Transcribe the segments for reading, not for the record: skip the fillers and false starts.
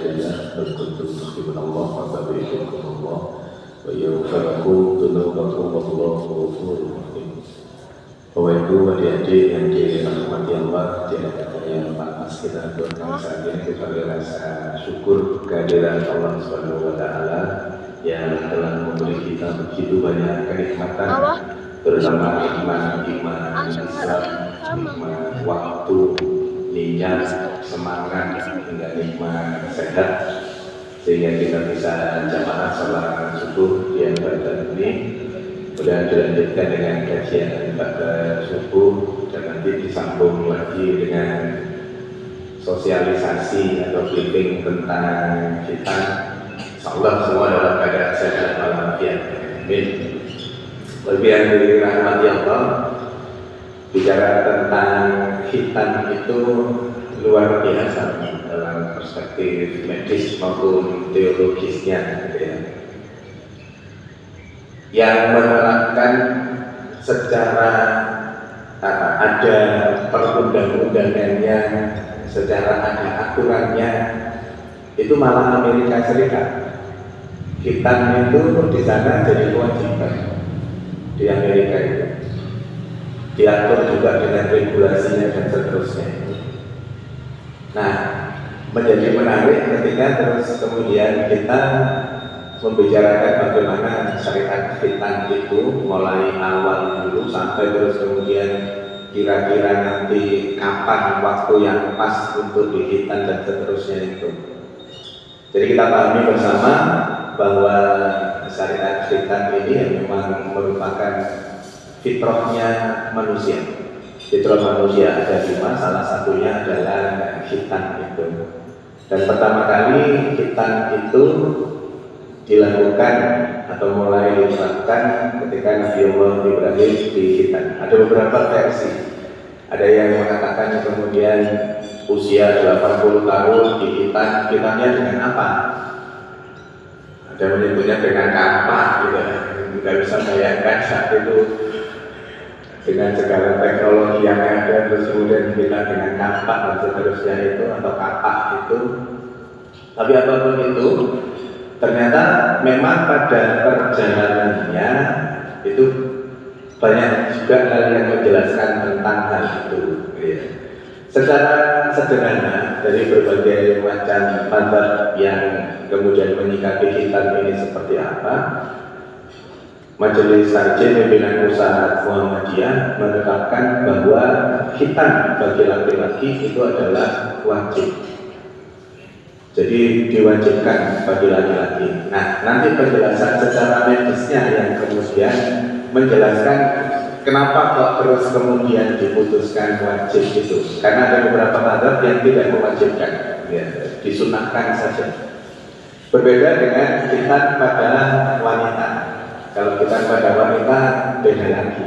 الله بل كنتم تحبون الله فاتبعوكم الله ويغفر لكم ذنوبكم والله غفور رحيم. Bapak Ibu, adik-adik yang dirahmati Allah, yang Mas kita doakan saat ini kita rasa syukur kehadiran Allah Subhanahu wa Ta'ala yang telah memberi kita begitu banyak kenikmatan, terutama nikmat Islam, nikmat waktu, niat, semangat, hingga nikmat sehat, sehingga kita bisa jamaah salat subuh di pada ini. Kemudian dilanjutkan dengan kajian pada subuh dan nanti disambung lagi dengan sosialisasi atau briefing tentang kita. Insyaallah semua dalam keadaan sehat walafiat. Amin. Lebih dari rahmati Allah, bicara tentang hitam itu luar biasa dalam perspektif medis maupun teologisnya, gitu ya. Yang menerapkan secara ada perundang-undangannya, secara ada aturannya, itu malah Amerika Serikat. Hitam itu di sana jadi kewajiban di Amerika itu, diatur juga dengan regulasinya dan seterusnya. Nah, menjadi menarik ketika terus kemudian kita membicarakan bagaimana syariat fitan itu mulai awal dulu sampai terus kemudian kira-kira nanti kapan waktu yang pas untuk dihitan dan seterusnya itu. Jadi kita pahami bersama bahwa syariat fitan ini memang merupakan fitrahnya manusia. Fitrah manusia ada 5, salah satunya adalah hitan itu. Dan pertama kali hitan itu dilakukan atau mulai diterapkan ketika Nabi Allah Ibrahim dihitan. Ada beberapa versi. Ada yang mengatakan kemudian usia 80 tahun dihitan. Hitannya dengan apa? Ada menyebutnya dengan kapak gitu. Tidak bisa bayangkan saat itu dengan segala teknologi yang ada, terus kemudian kita dengan kapak dan seterusnya itu atau kapak itu. Tapi apapun itu, ternyata memang pada perjalanannya itu banyak juga hal yang menjelaskan tentang hal itu. Ya. Secara sederhana dari berbagai macam mazhab yang kemudian menyikapi hitam ini seperti apa, Majelis Sarjana Pimpinan Usaha Muhammadiyah menetapkan bahwa hitam bagi laki-laki itu adalah wajib. Jadi diwajibkan bagi laki-laki. Nah, nanti penjelasan secara medisnya yang kemudian menjelaskan kenapa kok terus kemudian diputuskan wajib itu. Karena ada beberapa mazhab yang tidak mewajibkan, ya, disunahkan saja. Berbeda dengan khitan pada wanita. Kalau khitan pada wanita beda lagi.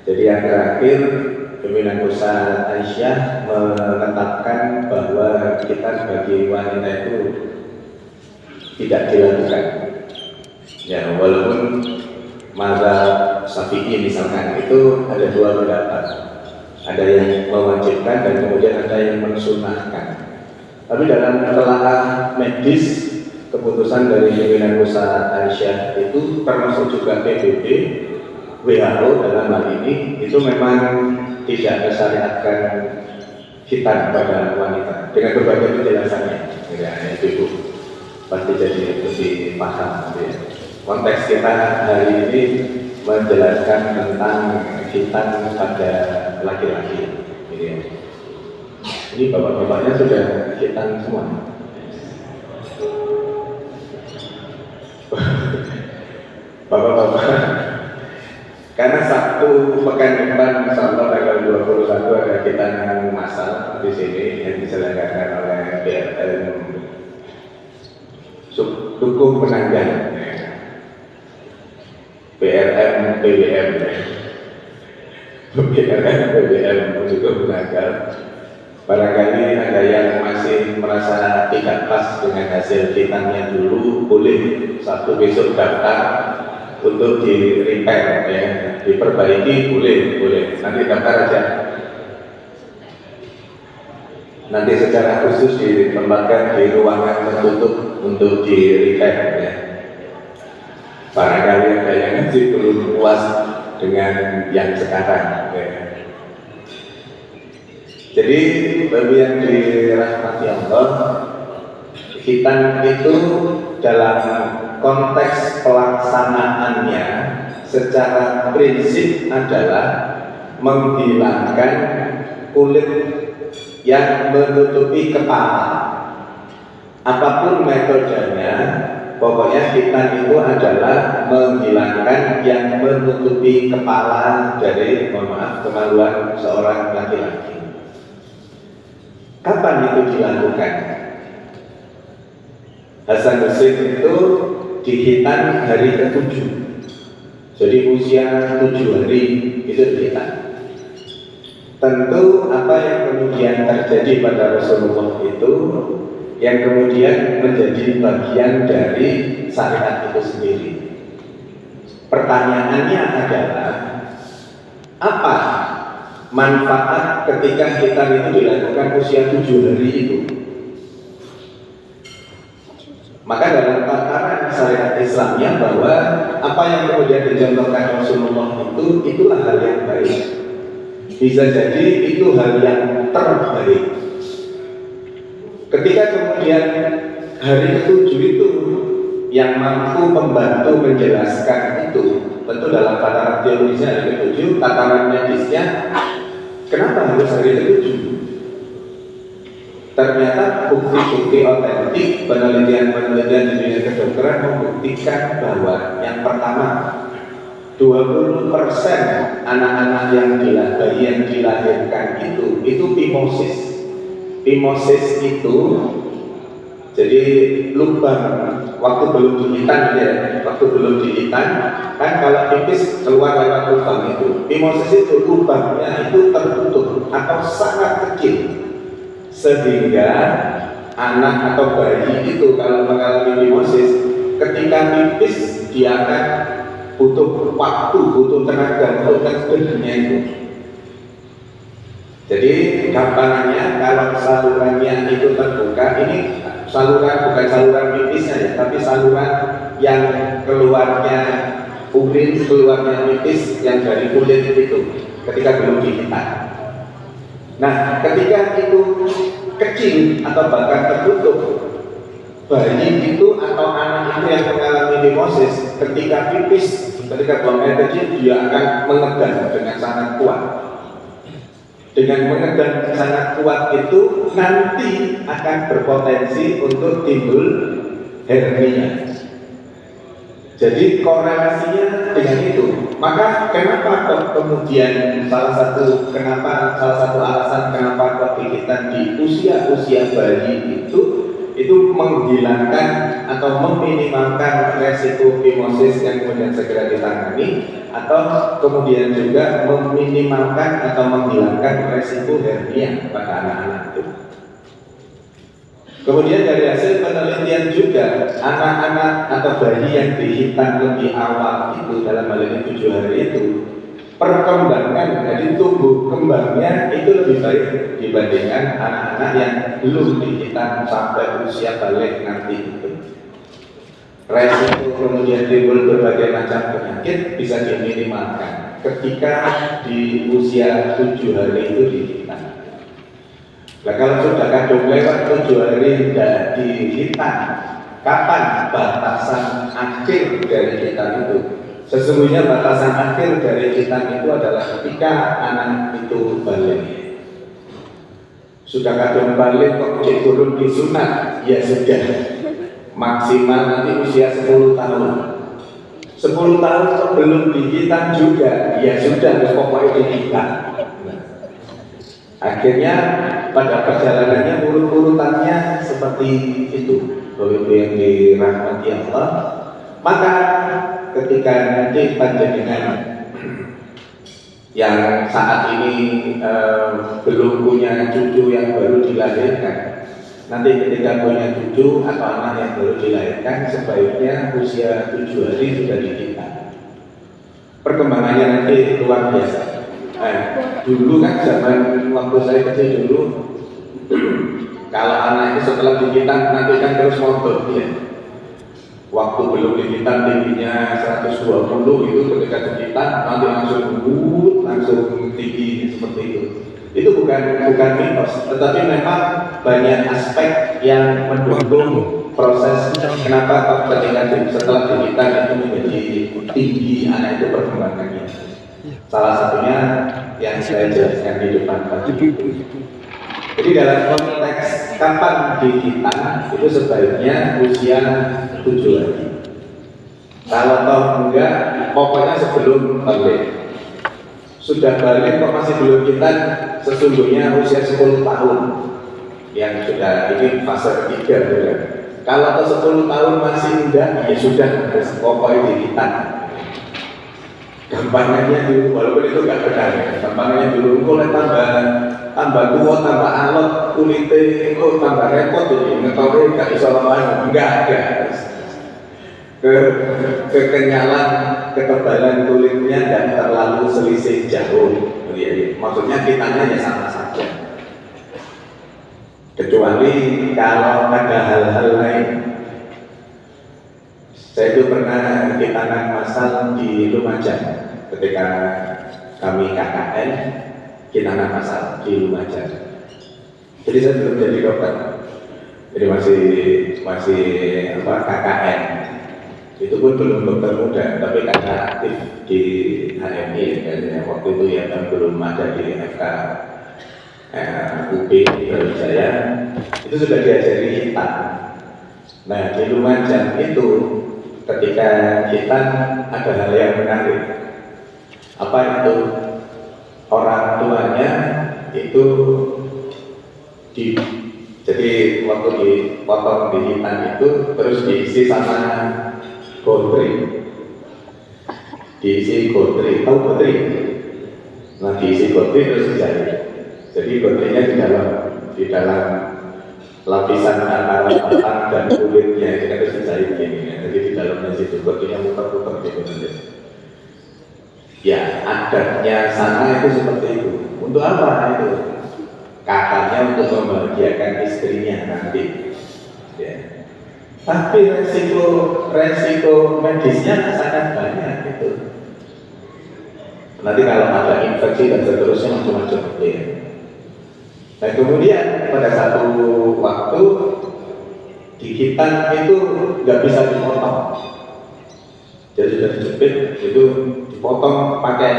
Jadi yang terakhir Pimpinan Usaha Aisyah menetapkan bahwa kita bagi wanita itu tidak dilakukan. Ya, walaupun mazhab Syafi'i misalkan itu ada 2 pendapat. Ada yang mewajibkan dan kemudian ada yang mensunahkan. Tapi dalam telah medis, keputusan dari Pimpinan Usaha Aisyah itu termasuk juga PBB, WHO dalam hal ini itu memang tidak disyariatkan hitam pada wanita dengan berbagai penjelasannya. Ya, itu pasti jadi lebih paham. Ya. Konteks kita hari ini menjelaskan tentang hitam pada laki-laki. Ini bapak-bapaknya sudah hitam semua. Bapak-bapak, karena Sabtu pekan depan insyaallah tanggal 21 ada hitan massal di sini yang diselenggarakan oleh BRM Dukung Penanggal, BRM BBM, BRM BBM Dukung Penanggal. Barangkali ada yang masih merasa tidak pas dengan hasil hitannya dulu, boleh Sabtu besok daftar untuk di repair, ya, diperbaiki, boleh, nanti daftar aja. nanti secara khusus ditempatkan di ruangan tertutup untuk di-recap ya. Barangkali ada yang masih belum puas dengan yang sekarang ya. Jadi bagi yang dirahmati Allah, khitan itu dalam konteks pelaksanaannya secara prinsip adalah menghilangkan kulit yang menutupi kepala. Apapun metodenya, pokoknya khitan itu adalah menghilangkan yang menutupi kepala dari, mohon maaf, kemaluan seorang laki-laki. Kapan itu dilakukan? Hasan Husain itu dihitan hari ke-7. Jadi usia 7 hari itu dihitan. Tentu apa yang kemudian terjadi pada Rasulullah itu yang kemudian menjadi bagian dari syariat itu sendiri. Pertanyaannya adalah apa manfaat ketika khitan itu dilakukan usia 7 hari itu? Maka dalam tataran syariat Islamnya bahwa apa yang kemudian dicontohkan Rasulullah itu itulah hal yang baik. Bisa jadi itu hal yang terbaik. Ketika kemudian hari ke-7 itu yang mampu membantu menjelaskan itu, tentu dalam tataran teologisnya hari ke-7, tataran medisnya, kenapa harus hari ke-7? Ternyata bukti-bukti otentik, penelitian-penelitian di dunia kedokteran membuktikan bahwa yang pertama, 20% anak-anak yang bayi yang dilahirkan itu phimosis. Phimosis itu jadi lubang waktu belum dihitan ya, waktu belum dihitan kan kalau pipis keluar lewat lubang itu. Phimosis itu lubangnya itu tertutup atau sangat kecil sehingga anak atau bayi itu kalau mengalami phimosis ketika pipis dia akan butuh waktu, butuh tenaga untuk terjadinya itu. Jadi gampangannya kalau salurannya itu terbuka, ini saluran bukan saluran pipisnya ya, tapi saluran yang keluarnya urin, keluarnya pipis yang dari kulit itu ketika belum dihitan. Nah, ketika itu kecil atau bahkan tertutup, bayi itu atau anak itu yang mengalami phimosis ketika pipis, ketika buang air kecil dia akan mengedan dengan sangat kuat. Dengan mengedan sangat kuat itu nanti akan berpotensi untuk timbul hernia. Jadi korelasinya dengan itu. Maka kenapa kemudian salah satu alasan kenapa kok dihitan di usia bayi itu menghilangkan atau meminimalkan resiko phimosis yang kemudian segera ditangani, atau kemudian juga meminimalkan atau menghilangkan resiko hernia pada anak-anak itu. Kemudian dari hasil penelitian juga anak-anak atau bayi yang dihitan lebih awal itu dalam hal ini 7 hari itu perkembangan dari tumbuh kembangnya itu lebih baik dibandingkan anak-anak yang belum dihitan sampai usia balik nanti itu. Resiko kemudian timbul berbagai macam penyakit bisa diminimalkan ketika di usia 7 hari itu dihitan. Nah, kalau sudah kadung lewat 7 hari tidak dihitan, kapan batasan akhir dari hitan itu? Sesungguhnya batasan akhir dari hitan itu adalah ketika anak itu balik. Sudah kadung balik kok turun disunat, ya sudah. Maksimal nanti usia 10 tahun. 10 tahun kok belum dihitan juga, ya sudah, pokoknya dihitan. Akhirnya pada perjalanannya urut-urutannya seperti itu, Bapak yang dirahmati Allah. Maka ketika nanti panjenengan yang saat ini belum punya cucu yang baru dilahirkan, nanti ketika punya cucu atau anak yang baru dilahirkan, sebaiknya usia 7 hari sudah dihitan. Perkembangannya nanti luar biasa. Dulu kan zaman waktu saya kecil dulu Kalau anak itu setelah digitan nanti kan terus ngotot ya. Waktu belum digitan tingginya 120 itu ketika digitan nanti langsung tinggi seperti itu. Itu bukan mitos, tetapi memang banyak aspek yang mendukung proses kenapa ketika setelah digitan itu menjadi tinggi anak itu perkembangannya. Salah satunya yang saya jelaskan di depan tadi. Jadi dalam konteks kapan digitan itu sebaiknya usia 7 hari. Kalau toh enggak, pokoknya sebelum balik. Sudah balik kok masih belum gitan, sesungguhnya usia 10 tahun yang sudah ini fase 3 sudah. Kalau toh 10 tahun masih enggak, ya sudah pokoknya digitan. Gampangannya dulu, walaupun itu enggak benar ya. Gampangannya dulu, mulai tambah tua, tambah alot, kulitnya itu tambah repot jadi ngetorin gak bisa lama, enggak. Kekenyalan, ketebalan kulitnya dan terlalu selisih jauh. Maksudnya kitanya ya sama saja. Kecuali kalau ada hal-hal lain. Saya itu pernah kitanan masal di Lumajang ketika kami KKN, kitanan masal di Lumajang. Jadi saya belum jadi dokter, jadi masih KKN. Itu pun belum dokter muda, tapi karena aktif di HMI dan waktu itu ya kan belum ada di FK UB Brawijaya, itu sudah diajari hitam. Nah di Lumajang itu ketika kita ada hal yang menarik. Apa itu? Orang tuanya itu jadi waktu dipotong di hitam itu terus diisi sama gotri. Diisi gotri, tahu gotri? Nah diisi gotri terus dijahit. Jadi gotrinya di dalam lapisan antara batang dan kulitnya itu harus dijahit gini ya. Jadi di dalamnya situ gotrinya muter-muter gitu. Ya adatnya sana itu seperti itu. Untuk apa itu? Katanya untuk membahagiakan istrinya nanti. Ya. Tapi resiko medisnya sangat banyak itu. Nanti kalau ada infeksi dan seterusnya macam-macam ya. Nah kemudian pada satu waktu gigitan itu nggak bisa dipotong. Jadi sudah dijepit itu dipotong pakai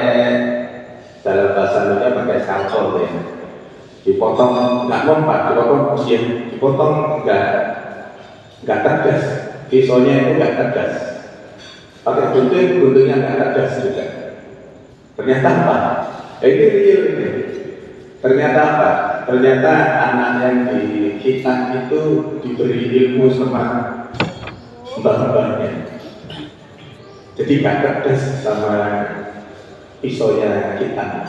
dalam bahasa Indonesia pakai skalpel ya. Dipotong nggak mempat, dipotong nggak tegas, pisaunya itu nggak tegas, pakai guntingnya nggak tegas juga. Ternyata apa? Ini real ini. Ternyata apa? Ternyata anak yang dihitan itu diberi ilmu sama mbah-mbahnya. Jadi nggak tegas sama pisaunya kita.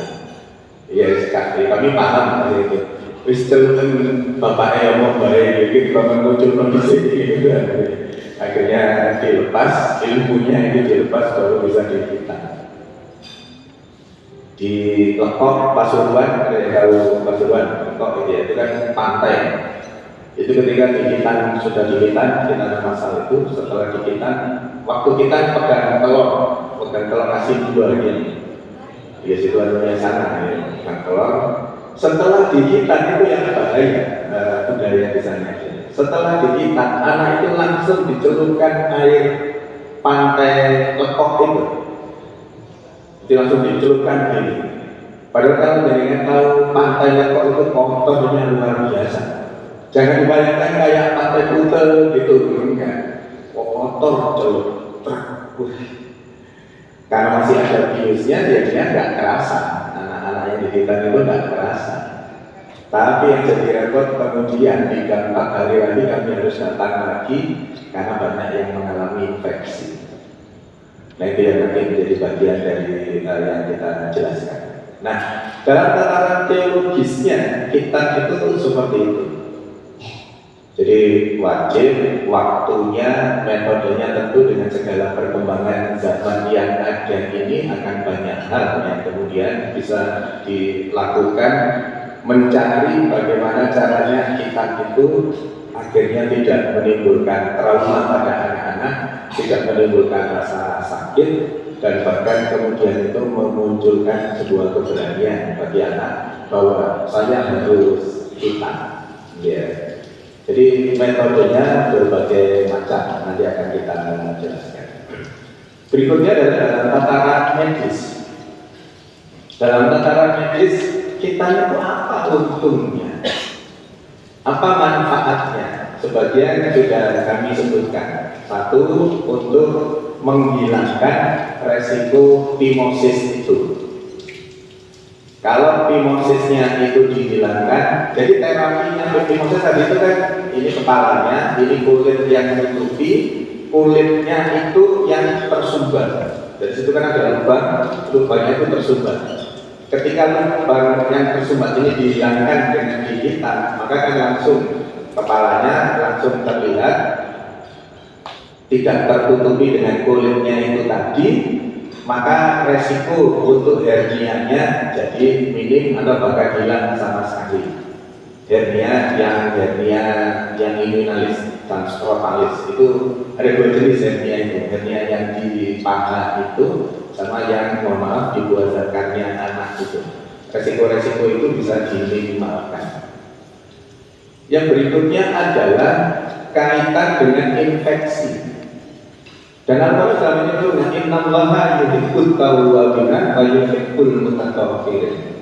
Ya sekali kami paham itu. Wis celuten bapaknya ngomong baik gitu bangun muncul kondisi gitu. Akhirnya dilepas ilmunya itu dilepas baru bisa dihitan. Di Lekok Pasuruan, kalau Pasuruan Lekok itu kan pantai. Itu ketika dihitan sudah dihitan kita masal itu setelah dihitan waktu kita pegang telur kasih dua lagi. Ya situasinya sana ya, pegang telur. Setelah dihitan itu yang bahaya budaya di sana. Setelah dihitan anak itu langsung dicelupkan air pantai Lekok itu. Langsung dicelupkan ini. Padahal kalau jaringan tahu pantai Lekok itu kotornya luar biasa. Jangan dibayangkan kayak pantai Kuta gitu, enggak. Kotor celup. Karena masih ada biusnya, jadinya nggak kerasa. Anak-anak yang dihitan itu nggak kerasa. Tapi yang jadi repot kemudian 3-4 hari lagi kami harus datang lagi karena banyak yang mengalami infeksi. Nah itu yang nanti menjadi bagian dari yang kita jelaskan. Nah dalam tataran teologisnya kita itu seperti itu. Jadi wajib, waktunya, metodenya tentu dengan segala perkembangan zaman yang ada ini akan banyak hal yang kemudian bisa dilakukan mencari bagaimana caranya kita itu akhirnya tidak menimbulkan trauma pada anak-anak, tidak menimbulkan rasa sakit, dan bahkan kemudian itu memunculkan sebuah keberanian bagi anak bahwa saya harus kita. Ya. Jadi metodenya berbagai macam, nanti akan kita jelaskan. Berikutnya adalah dalam tataran medis. Dalam tataran medis, kita itu apa untungnya? Apa manfaatnya? Sebagian sudah kami sebutkan. Satu, untuk menghilangkan resiko fimosis itu. Kalau fimosisnya itu dihilangkan, jadi terapinya fimosis tadi itu kan ini kepalanya, ini kulit yang menutupi, kulitnya itu yang tersumbat. Dari situ kan ada lubangnya itu tersumbat. Ketika lubang yang tersumbat ini dihilangkan dengan gigitan, maka kan langsung kepalanya langsung terlihat, tidak tertutupi dengan kulitnya itu tadi, maka resiko untuk hernianya jadi minim atau bahkan hilang sama sekali. Hernia yang inguinalis dan scrotalis itu ada dua jenis hernia yang di paha itu sama yang mohon maaf di buah zakarnya anak itu. Resiko-resiko itu bisa diminimalkan. Yang berikutnya adalah kaitan dengan infeksi. Dan Allah telah menyebutkan innallaha yuhibbut tawwabina wa yuhibbul mutatahhirin.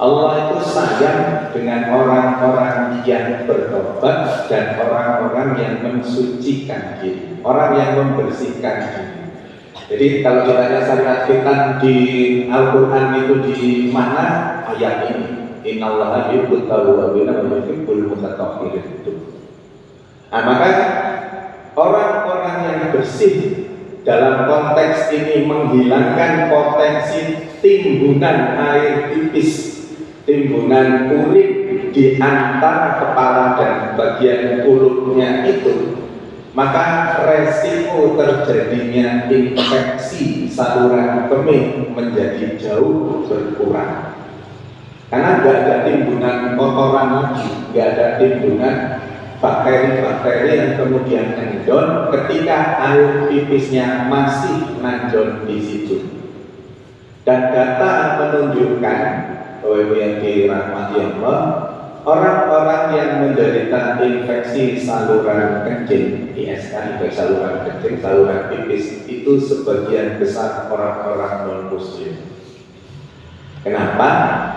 Allah itu sayang dengan orang-orang yang bertobat dan orang-orang yang mensucikan diri, orang yang membersihkan diri. Jadi kalau ditanya syariat fitan di Al-Quran itu di mana ayat ini? Innallaha yuhibbut tawwabina wa yuhibbul mutatahhirin itu. Nah, maka orang-orang yang bersih dalam konteks ini menghilangkan potensi timbunan air pipis, timbunan urin di antara kepala dan bagian mulutnya itu, maka resiko terjadinya infeksi saluran kemih menjadi jauh berkurang. Karena nggak ada timbunan kotoran lagi, nggak ada timbunan bakteri-bakteri yang kemudian nendon ketika air pipisnya masih nanjon di situ. Dan data menunjukkan, bahwa yang dirahmati Allah, orang-orang yang menderita infeksi saluran kencing, ISK, saluran kencing, saluran pipis, itu sebagian besar orang-orang non-muslim. Kenapa?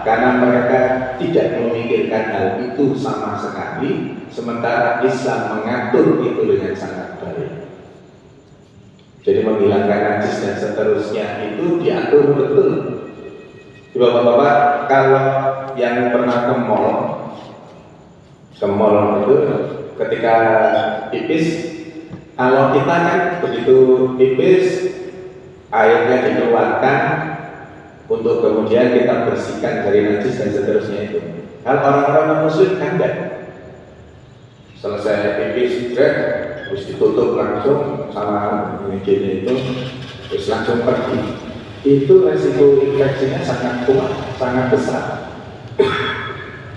Karena mereka tidak memikirkan hal itu sama sekali, sementara Islam mengatur itu dengan sangat baik. Jadi menghilangkan najis dan seterusnya itu diatur betul. Bapak-bapak, kalau yang pernah ke mall itu ketika pipis, kalau kita kan begitu pipis, airnya dikeluarkan untuk kemudian kita bersihkan dari najis dan seterusnya itu. Kalau orang-orang muslim kan enggak. Selesai pipis, terus ditutup langsung sama gini itu, terus langsung pergi. Itu resiko infeksinya sangat kuat, sangat besar.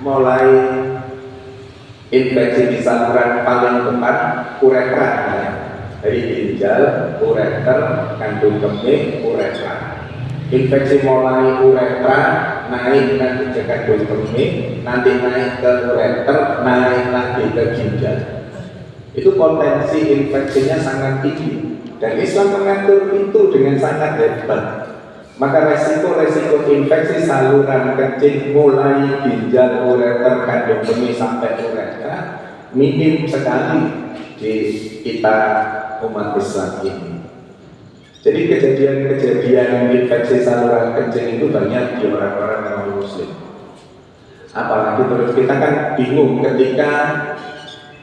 Mulai infeksi di saluran paling depan, uretra, dari ginjal, ureter, kandung kemih, uretra. Infeksi mulai uretra, naik nanti ke kandung kemih, nanti naik ke ureter, naik lagi ke ginjal. Itu potensi infeksinya sangat tinggi, dan Islam mengatur itu dengan sangat hebat. Maka resiko-resiko infeksi saluran kencing mulai ginjal, ureter, kandung kemih sampai uretra minim sekali di kita umat Islam ini. Jadi kejadian-kejadian infeksi saluran kencing itu banyak di orang-orang non muslim. Apalagi terus kita kan bingung ketika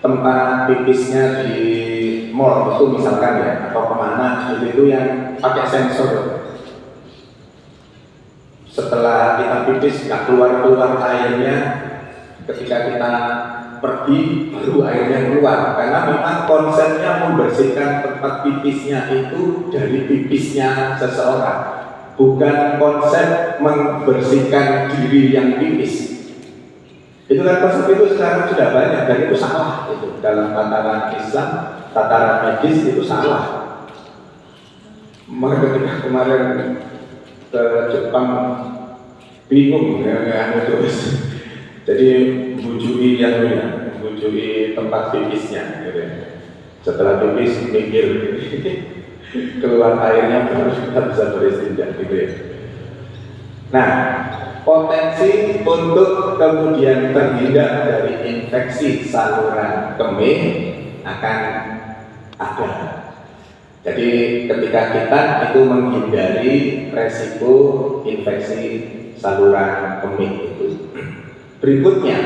tempat pipisnya di mall itu misalkan ya, atau kemana itu yang pakai sensor. Setelah kita pipis nggak keluar airnya, ketika kita pergi baru airnya keluar, karena memang konsepnya membersihkan tempat pipisnya itu dari pipisnya seseorang, bukan konsep membersihkan diri yang pipis. Itu kan konsep itu sekarang sudah banyak dan itu salah itu dalam tataran Islam, tataran medis itu salah. Maka ketika kemarin ke Jepang bingung ya terus. Jadi bujui tempat pipisnya gitu. Setelah pipis mikir keluar airnya baru kita bisa beristinja gitu ya. Nah, potensi untuk kemudian terhindar dari infeksi saluran kemih akan ada. Jadi ketika kita itu menghindari resiko infeksi saluran kemih itu. Berikutnya,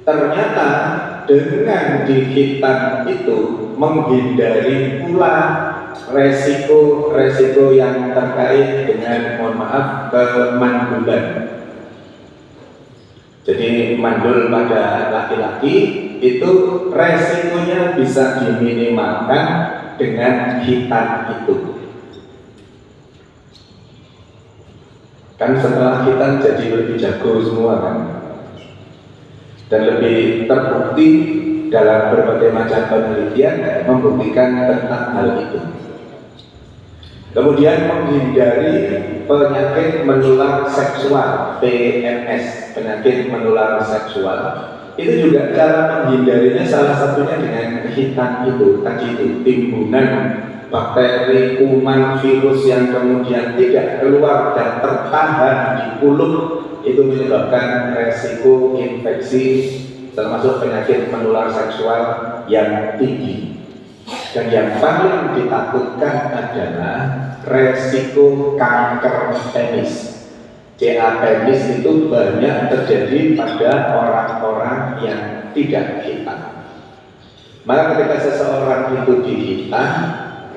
ternyata dengan dihitan itu menghindari pula resiko yang terkait dengan, mohon maaf, kemandulan. Jadi mandul pada laki-laki itu resikonya bisa diminimalkan dengan hitan itu. Kan setelah hitan jadi lebih jago semua kan, dan lebih terbukti dalam berbagai macam penelitian membuktikan tentang hal itu. Kemudian menghindari penyakit menular seksual, PMS, penyakit menular seksual. Itu juga cara menghindarinya salah satunya dengan hitan itu, tadi itu timbunan bakteri, kuman, virus yang kemudian tidak keluar dan tertahan di mulut itu menyebabkan resiko infeksi termasuk penyakit menular seksual yang tinggi. Dan yang paling ditakutkan adalah resiko kanker penis. CA penis itu banyak terjadi pada orang-orang yang tidak hitan. Maka ketika seseorang itu dihitan,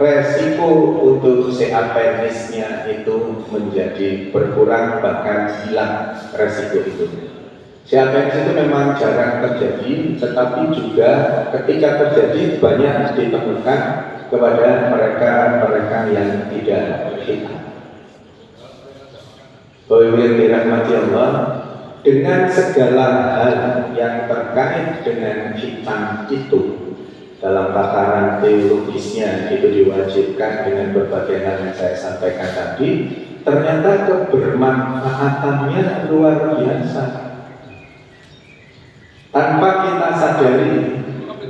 resiko untuk CA penisnya itu menjadi berkurang bahkan hilang resiko itu. CA penis itu memang jarang terjadi, tetapi juga ketika terjadi banyak ditemukan kepada mereka yang tidak hitan. Bapak yang dirahmati Allah, dengan segala hal yang terkait dengan hitam itu dalam tataran teologisnya itu diwajibkan dengan berbagai hal yang saya sampaikan tadi, ternyata kebermanfaatannya luar biasa. Tanpa kita sadari,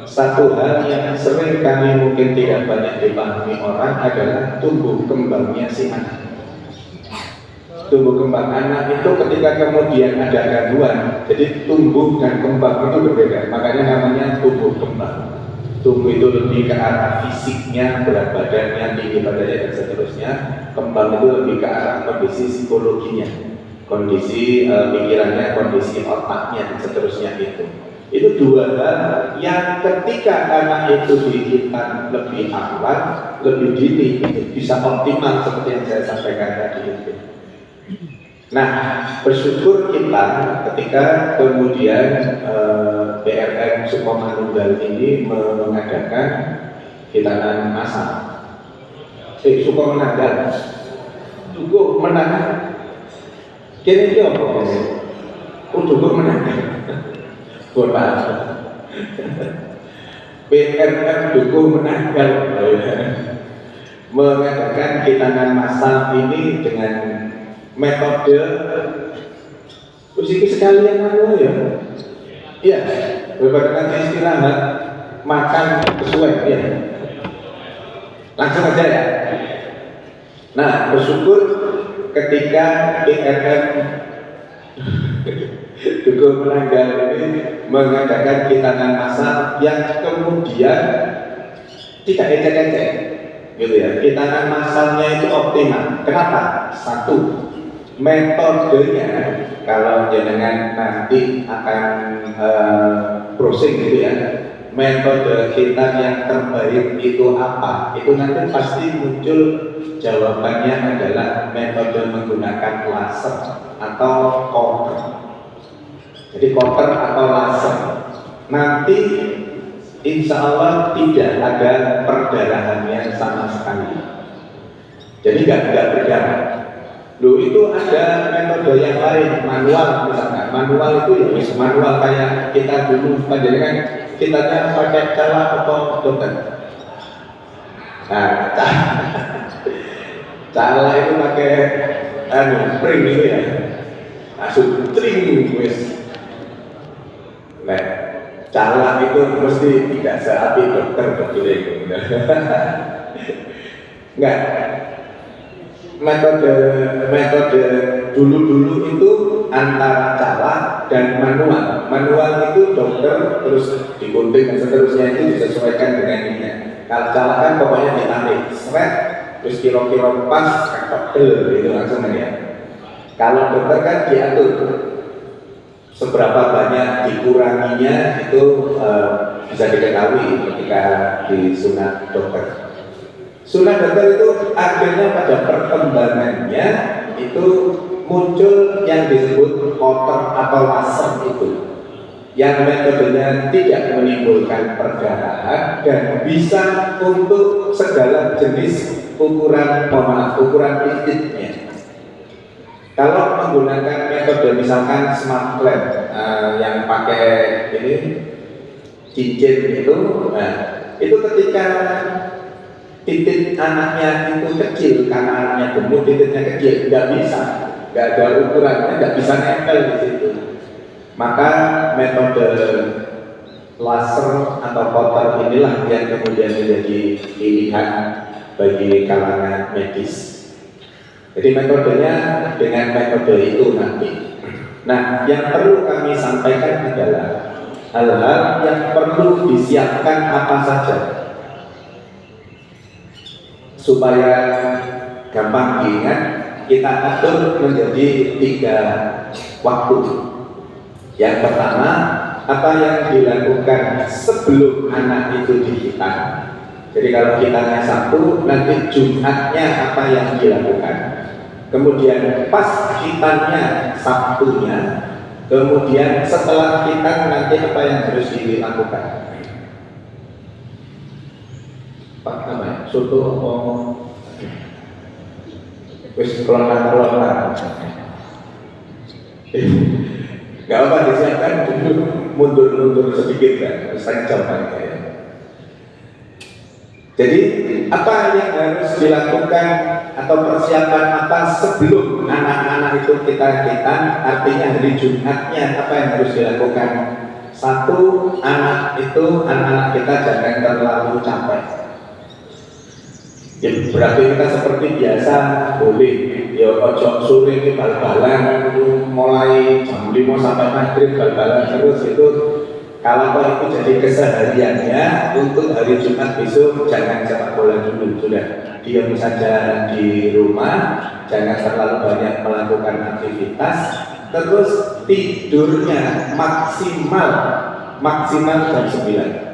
satu hal yang sering kami mungkin tidak banyak dipahami orang adalah tumbuh kembangnya si anak. Tumbuh kembang anak itu ketika kemudian ada gangguan, jadi tumbuh dan kembang itu berbeda, makanya namanya tumbuh kembang. Tumbuh itu lebih ke arah fisiknya, berat badannya, tinggi badannya dan seterusnya. Kembang itu lebih ke arah kondisi psikologinya, kondisi pikirannya, kondisi otaknya dan seterusnya itu. Itu dua hal yang ketika anak itu dihitan lebih awal, lebih dini, itu bisa optimal seperti yang saya sampaikan tadi itu. Nah, bersyukur kita ketika kemudian BRM Sukomanunggal ini mengadakan hitanan massal. Sukomanunggal, cukup menang. Kini dia apa? Cukup menang. Kota. BRM Dukuh Menanggal mengadakan hitanan massal ini dengan metode usiku sekalian ya. Iya, berbeda nanti istirahat, makan sesuai ya. Langsung aja ya. Nah, bersyukur ketika BRM Dukuh Menanggal ini mengadakan hitanan massal yang kemudian tidak ecek-ecek gitu ya. Hitanan massalnya itu optimal. Kenapa? Satu, metodenya kalau jenengan nanti akan browsing gitu ya, metode hitan yang terbaik itu apa, itu nanti pasti muncul jawabannya adalah metode menggunakan laser atau counter. Jadi counter atau laser nanti insya Allah tidak ada perdarahannya sama sekali. Jadi nggak berdarah. Loh itu ada metode yang lain, manual misalkan. Manual itu ya manual kayak kita dulu, jadi kan kita pakai cala atau dokter. Nah, cala itu pakai spring gitu ya, langsung tring wes. Nah, cala itu mesti tidak seapi dokter betul itu. Enggak. Metode dulu itu antara cala dan manual. Manual itu dokter terus digunting dan seterusnya itu disesuaikan dengan ini. Kalau cala kan pokoknya ditarik, seret, terus kira-kira pas, kakak itu langsung ya. Kalau dokter kan diatur seberapa banyak dikuranginya itu bisa diketahui ketika disunat dokter. Sunat dokter itu akhirnya pada perkembangannya itu muncul yang disebut kotor atau laser itu, yang metodenya tidak menimbulkan perdarahan dan bisa untuk segala jenis ukuran titiknya. Kalau menggunakan metode misalkan smart clamp yang pakai ini cincin itu, itu ketika titik anaknya itu kecil, karena anaknya gemuk, titiknya kecil, nggak ada ukurannya, nggak bisa nempel di situ. Maka metode laser atau kotor inilah yang kemudian menjadi pilihan bagi kalangan medis. Jadi metodenya dengan metode itu nanti. Nah, yang perlu kami sampaikan adalah hal-hal yang perlu disiapkan apa saja supaya gampang diingat. Kita atur menjadi 3 waktu. Yang pertama, apa yang dilakukan sebelum anak itu dihitan. Jadi kalau hitannya Sabtu, nanti Jumatnya apa yang dilakukan. Kemudian pas hitannya Sabtunya, kemudian setelah hitan nanti apa yang harus dilakukan. Pak namanya, soto apa? Wis kelongan. Gak apa disiapkan dulu, mundur sedikit kan, saya coba ya. Jadi apa yang harus dilakukan atau persiapan apa sebelum anak-anak itu kita hitan, artinya hari Jumatnya apa yang harus dilakukan. Satu, anak-anak kita jangan terlalu capek. Ya, berarti kita seperti biasa boleh ya ojo sore ini bal-balan mulai jam 5 sampai maghrib bal-balan terus itu. Kalau itu jadi kesehariannya, untuk hari Jumat besok jangan sepak bola dulu, sudah diam saja di rumah, jangan terlalu banyak melakukan aktivitas, terus tidurnya maksimal jam 9.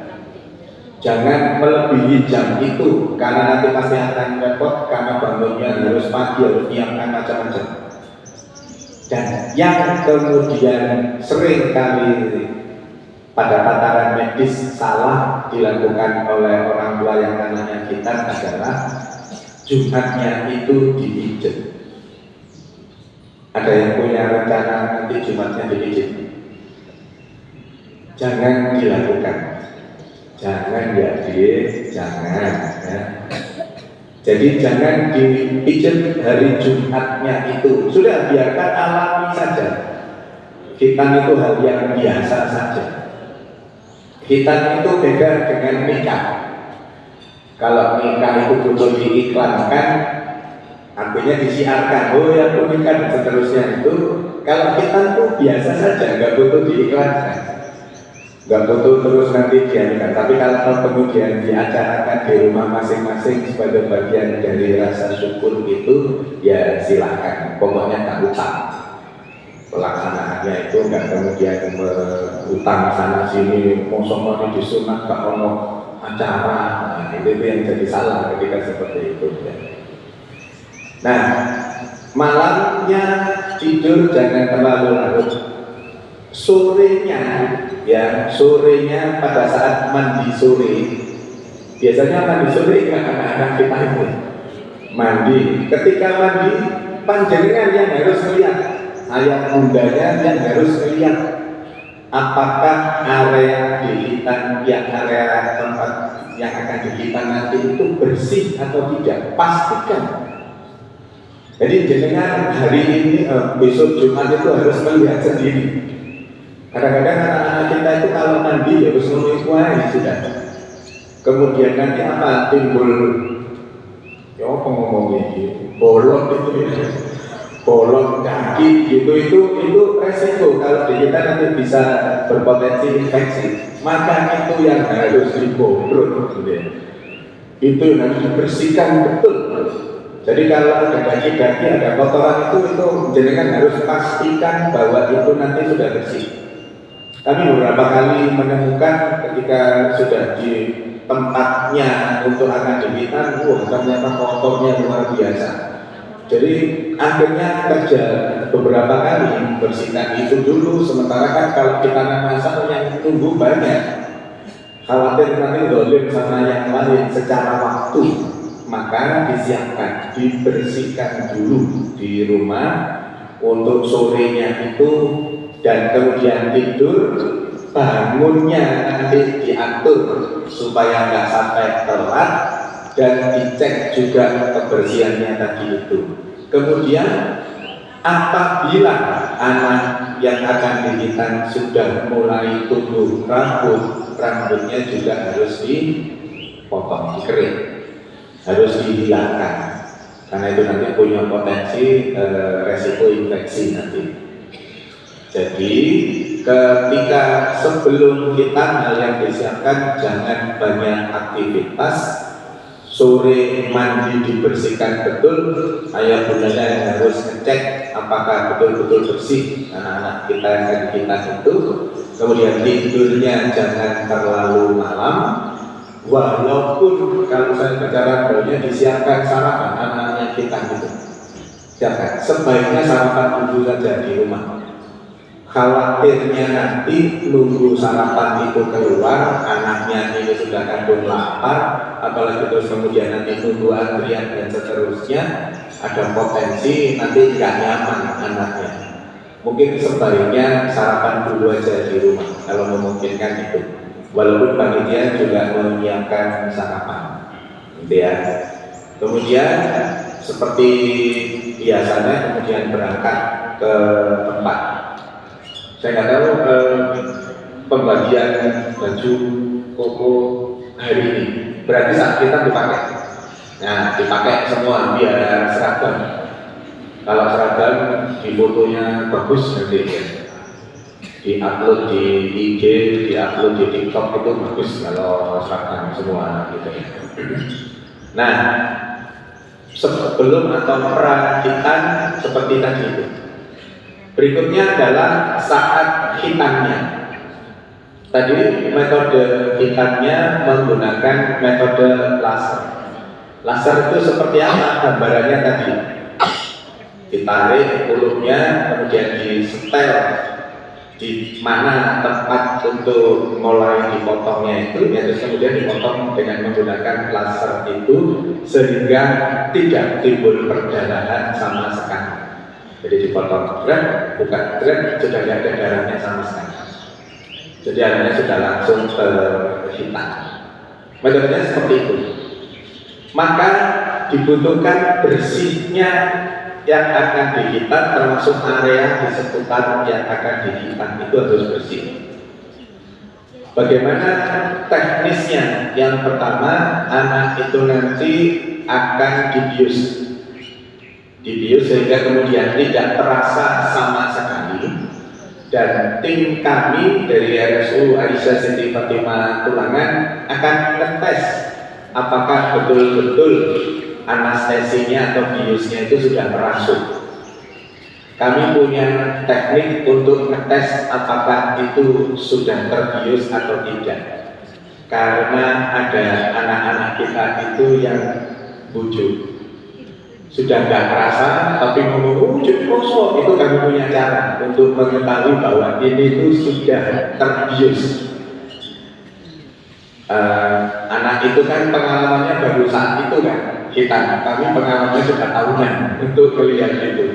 Jangan melebihi jam itu, karena nanti pasti akan repot, karena bangunnya harus pagi, harus nyiapkan macam-macam. Dan yang kemudian sering kali pada tataran medis salah dilakukan oleh orang tua yang anaknya hitan adalah Jumatnya itu dipijat. Ada yang punya rencana nanti Jumatnya dipijat? Jangan dilakukan. Jangan ya, jangan ya. Jadi jangan dipijat hari Jumatnya itu. Sudah biarkan alami saja. Hitan itu hal yang biasa saja. Hitan itu beda dengan nikah. Kalau nikah itu betul diiklankan, artinya disiarkan. Oh ya, aku nikah dan seterusnya itu. Kalau hitan itu biasa saja, nggak butuh diiklankan. Nggak butuh terus nanti diadakan. Tapi kalau kemudian diacarakan di rumah masing-masing sebagai bagian dari rasa syukur itu, ya silakan. Pokoknya tak utang. Pelaksanaannya itu nggak kemudian utang sana sini, mau semua disunat tak ono acara. Nah, itu yang jadi salah ketika seperti itu. Ya. Nah, malamnya tidur jangan terlalu larut. Sorenya pada saat mandi sore, biasanya mandi sore kan anak-anak kita itu mandi. Ketika mandi panjenengan yang harus melihat, ayah bundanya yang harus melihat apakah area gigitan yang area tempat yang akan digigitan nanti itu bersih atau tidak. Pastikan. Jadi jenengan hari ini besok Jumat itu harus melihat sendiri. Kadang-kadang anak-anak kita itu kalau mandi ya harus menikuai sudah. Kemudian nanti apa timbul ya apa ngomongnya bolong itu ya, bolong kaki gitu itu resiko kalau di kita nanti bisa berpotensi infeksi. Maka itu yang harus dibobrok gitu ya. Itu yang harus dibersihkan betul. Jadi kalau ada kaki-kaki ada kotoran itu jenengan harus pastikan bahwa itu nanti sudah bersih. Kami beberapa kali menemukan ketika sudah di tempatnya untuk akan digigitan, ternyata kotornya luar biasa. Jadi akhirnya kerja beberapa kali bersihkan itu dulu. Sementara kan kalau kita masal yang tunggu banyak, khawatir nanti dolim sama yang lain secara waktu, maka disiapkan, dibersihkan dulu di rumah untuk sorenya itu, dan kemudian tidur. Bangunnya nanti diatur supaya nggak sampai telat dan dicek juga kebersihannya tadi itu. Kemudian apabila anak yang akan digigitan sudah mulai tumbuh rambutnya juga harus dipotong, dikering, harus dihilangkan karena itu nanti punya potensi resiko infeksi nanti. Jadi ketika sebelum kita hal yang disiapkan, jangan banyak aktivitas. Sore mandi dibersihkan betul, ayah bundanya yang harus ngecek apakah betul-betul bersih anak-anak kita yang akan kita itu. Kemudian tidurnya jangan terlalu malam, walaupun kalau saya bicara baunya disiapkan sarapan anak-anaknya kita gitu. Siapkan, sebaiknya sarapan dulu saja di rumah. Khawatirnya nanti nunggu sarapan itu keluar, anaknya ini sudah kandung lapar, apalagi terus kemudian nanti nunggu antrian dan seterusnya, ada potensi nanti nggak nyaman anaknya. Mungkin sebaiknya sarapan dulu aja di rumah kalau memungkinkan itu. Walaupun panitia juga menyiapkan sarapan, gitu ya. Kemudian seperti biasanya kemudian berangkat ke tempat. Saya nggak tahu pembagian baju koko hari ini berarti saat kita dipakai. Nah, dipakai semua biar seragam. Kalau seragam di fotonya bagus nanti ya. Di-upload di IG, di-upload di TikTok itu bagus kalau seragam semua gitu ya. Nah, sebelum atau perakitan seperti tadi itu. Berikutnya adalah saat hitannya. Tadi metode hitannya menggunakan metode laser. Laser itu seperti apa gambarannya tadi? Ditarik kulupnya, kemudian disetel di mana tempat untuk mulai dipotongnya itu, ya, terus kemudian dipotong dengan menggunakan laser itu sehingga tidak timbul perdarahan sama sekali. Jadi dipotong berat, bukan berat, sudah tidak ada darahnya sama sekali. Jadi akhirnya sudah langsung terhitan. Metodenya seperti itu. Maka dibutuhkan bersihnya yang akan dihitan, termasuk area di seputar yang akan dihitan itu harus bersih. Bagaimana teknisnya? Yang pertama, anak itu nanti akan dibius sehingga kemudian tidak terasa sama sekali, dan tim kami dari RSU Aisyah Siti Fatimah Tulangan akan ngetes apakah betul-betul anestesinya atau biusnya itu sudah merasuk. Kami punya teknik untuk ngetes apakah itu sudah terbius atau tidak, karena ada anak-anak kita itu yang bujuk sudah nggak kerasa tapi ngomong jadi kosong. Itu kami punya cara untuk mengetahui bahwa ini itu sudah terbius. Anak itu kan pengalamannya baru saat itu kan, hitam. Kami pengalamannya sudah tahunan untuk melihat itu.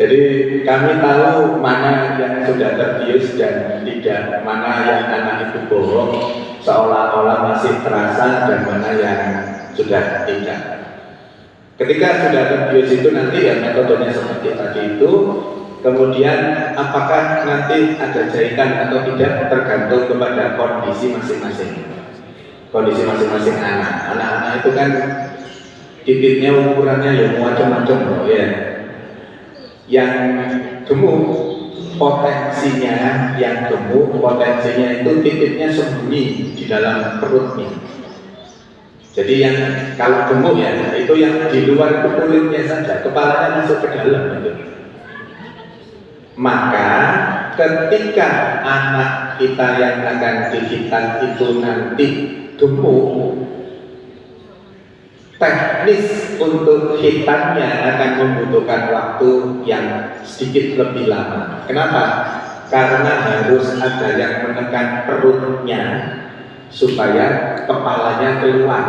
Jadi kami tahu mana yang sudah terbius dan tidak, mana yang anak itu bohong seolah-olah masih terasa dan mana yang sudah tidak. Ketika sudah terbius itu nanti ya metodenya seperti tadi itu. Kemudian apakah nanti ada jahitan atau tidak tergantung kepada kondisi masing-masing. Kondisi masing-masing anak. Anak-anak itu kan titiknya ukurannya ya macam-macam loh ya. Yang gemuk potensinya itu titiknya sembunyi di dalam perutnya. Jadi yang kalau gemuk ya itu yang di luar itu kulitnya saja, kepalanya masuk ke dalam gitu. Maka ketika anak kita yang akan dihitan itu nanti gemuk, teknis untuk hitannya akan membutuhkan waktu yang sedikit lebih lama. Kenapa? Karena harus ada yang menekan perutnya supaya kepalanya keluar.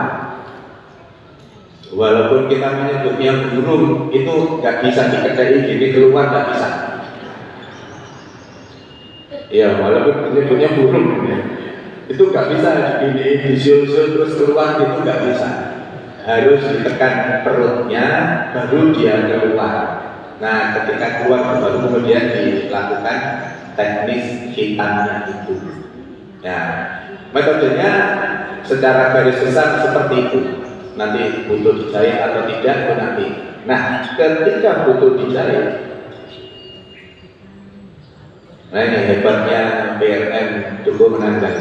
Walaupun kita menyebutnya burung, itu nggak bisa dikedai gini keluar, nggak bisa. Ya, walaupun menyebutnya burung, ya. Itu nggak bisa gini disiul-siul terus keluar, itu nggak bisa. Harus ditekan perutnya, baru dia keluar. Nah, ketika keluar baru kemudian dilakukan teknis hitannya itu. Nah, metodenya secara garis besar seperti itu. Nanti butuh dijahit atau tidak itu nanti. Nah, ketika butuh dijahit, nah ini hebatnya BRM Dukuh Menanggal.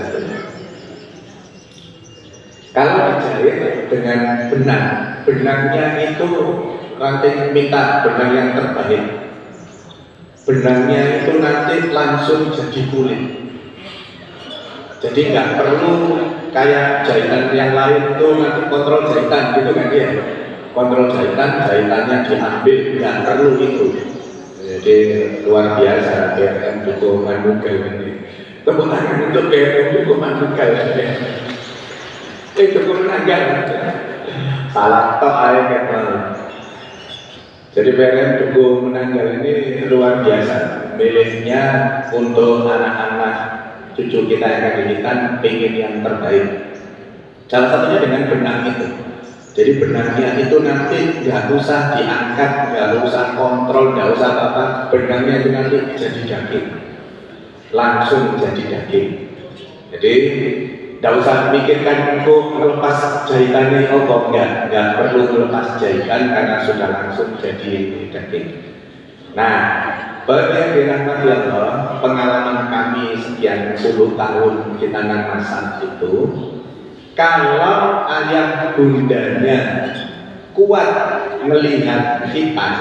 Kalau dijahit dengan benang, benangnya itu nanti minta benang yang terbaik. Benangnya itu nanti langsung jadi kulit. Jadi nggak perlu kayak jahitan yang lain itu nanti kontrol jahitan gitu kan ya. Kontrol jahitan, jahitannya diambil, nggak perlu itu. Jadi luar biasa BRM Dukuh Menanggal ini. Tepuk tangan untuk BRM Dukuh Menanggal. Dukuh Menanggal. Salah tok ae kan. Jadi BRM Dukuh Menanggal ini luar biasa. Miliknya untuk anak-anak cucu kita yang akan dihitan pengen yang terbaik. Salah satunya dengan benang itu. Jadi benangnya itu nanti nggak usah diangkat, nggak usah kontrol, nggak usah apa-apa. Benangnya itu nanti jadi daging, langsung jadi daging. Jadi nggak usah mikirkan kok melepas jahitannya, oh nggak perlu melepas jahitan karena sudah langsung jadi daging. Nah, bagi yang dirahmati Allah, pengalaman kami sekian puluh tahun kita namasan itu. Kalau ayah bundanya kuat melihat hitan,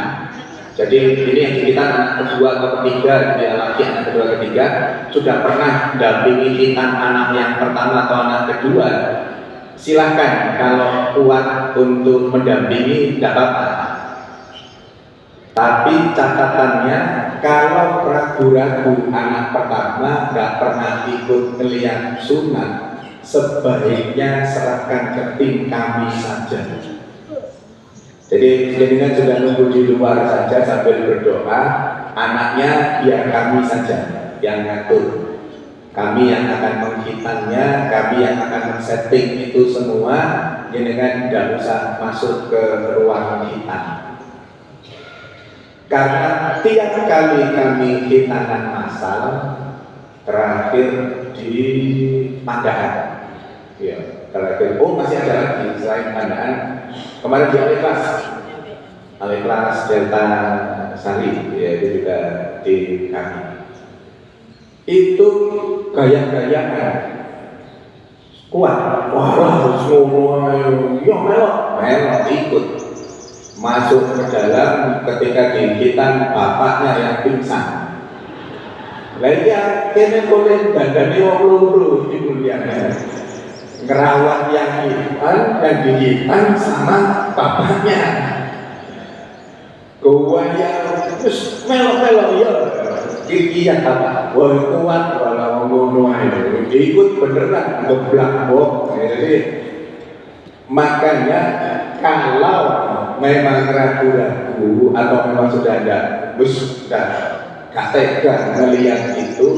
jadi ini yang kita anak kedua atau ketiga, dia laki anak kedua ketiga sudah pernah dampingi hitan anak yang pertama atau anak kedua, silahkan kalau kuat untuk mendampingi tidak apa-apa. Tapi catatannya kalau ragu-ragu anak pertama nggak pernah ikut melihat sunat, sebaiknya serahkan ke tim kami saja. Jadi dengan sudah nunggu di luar saja sambil berdoa, anaknya biar kami saja yang ngatur. Kami yang akan menghitannya, kami yang akan men-setting itu semua, dengan tidak usah masuk ke ruang hitan. Karena tiap kali kami hitanan massal, terakhir di Pandaan. Ya, terakhir. Oh masih ada lagi selain Pandaan. Kemarin di Aliklas Delta Sari, ya itu juga di kami. Itu gaya-gayaan kuat. Wah harus ngomong, yo melok ikut. Masuk ke dalam ketika dihitan bapaknya yang pingsan. Lainnya kene boleh dandani wong loro iki mulyane. Ngerawat yang hitan dan dihitan sama bapaknya. Gua ya terus melo-melo ya. Iki yang apa? Wah kuat walau ngono ae. Ikut beneran geblak bok. Jadi Makanya kalau memang ragu-ragu atau memang sudah ada sudah gak tega melihat itu,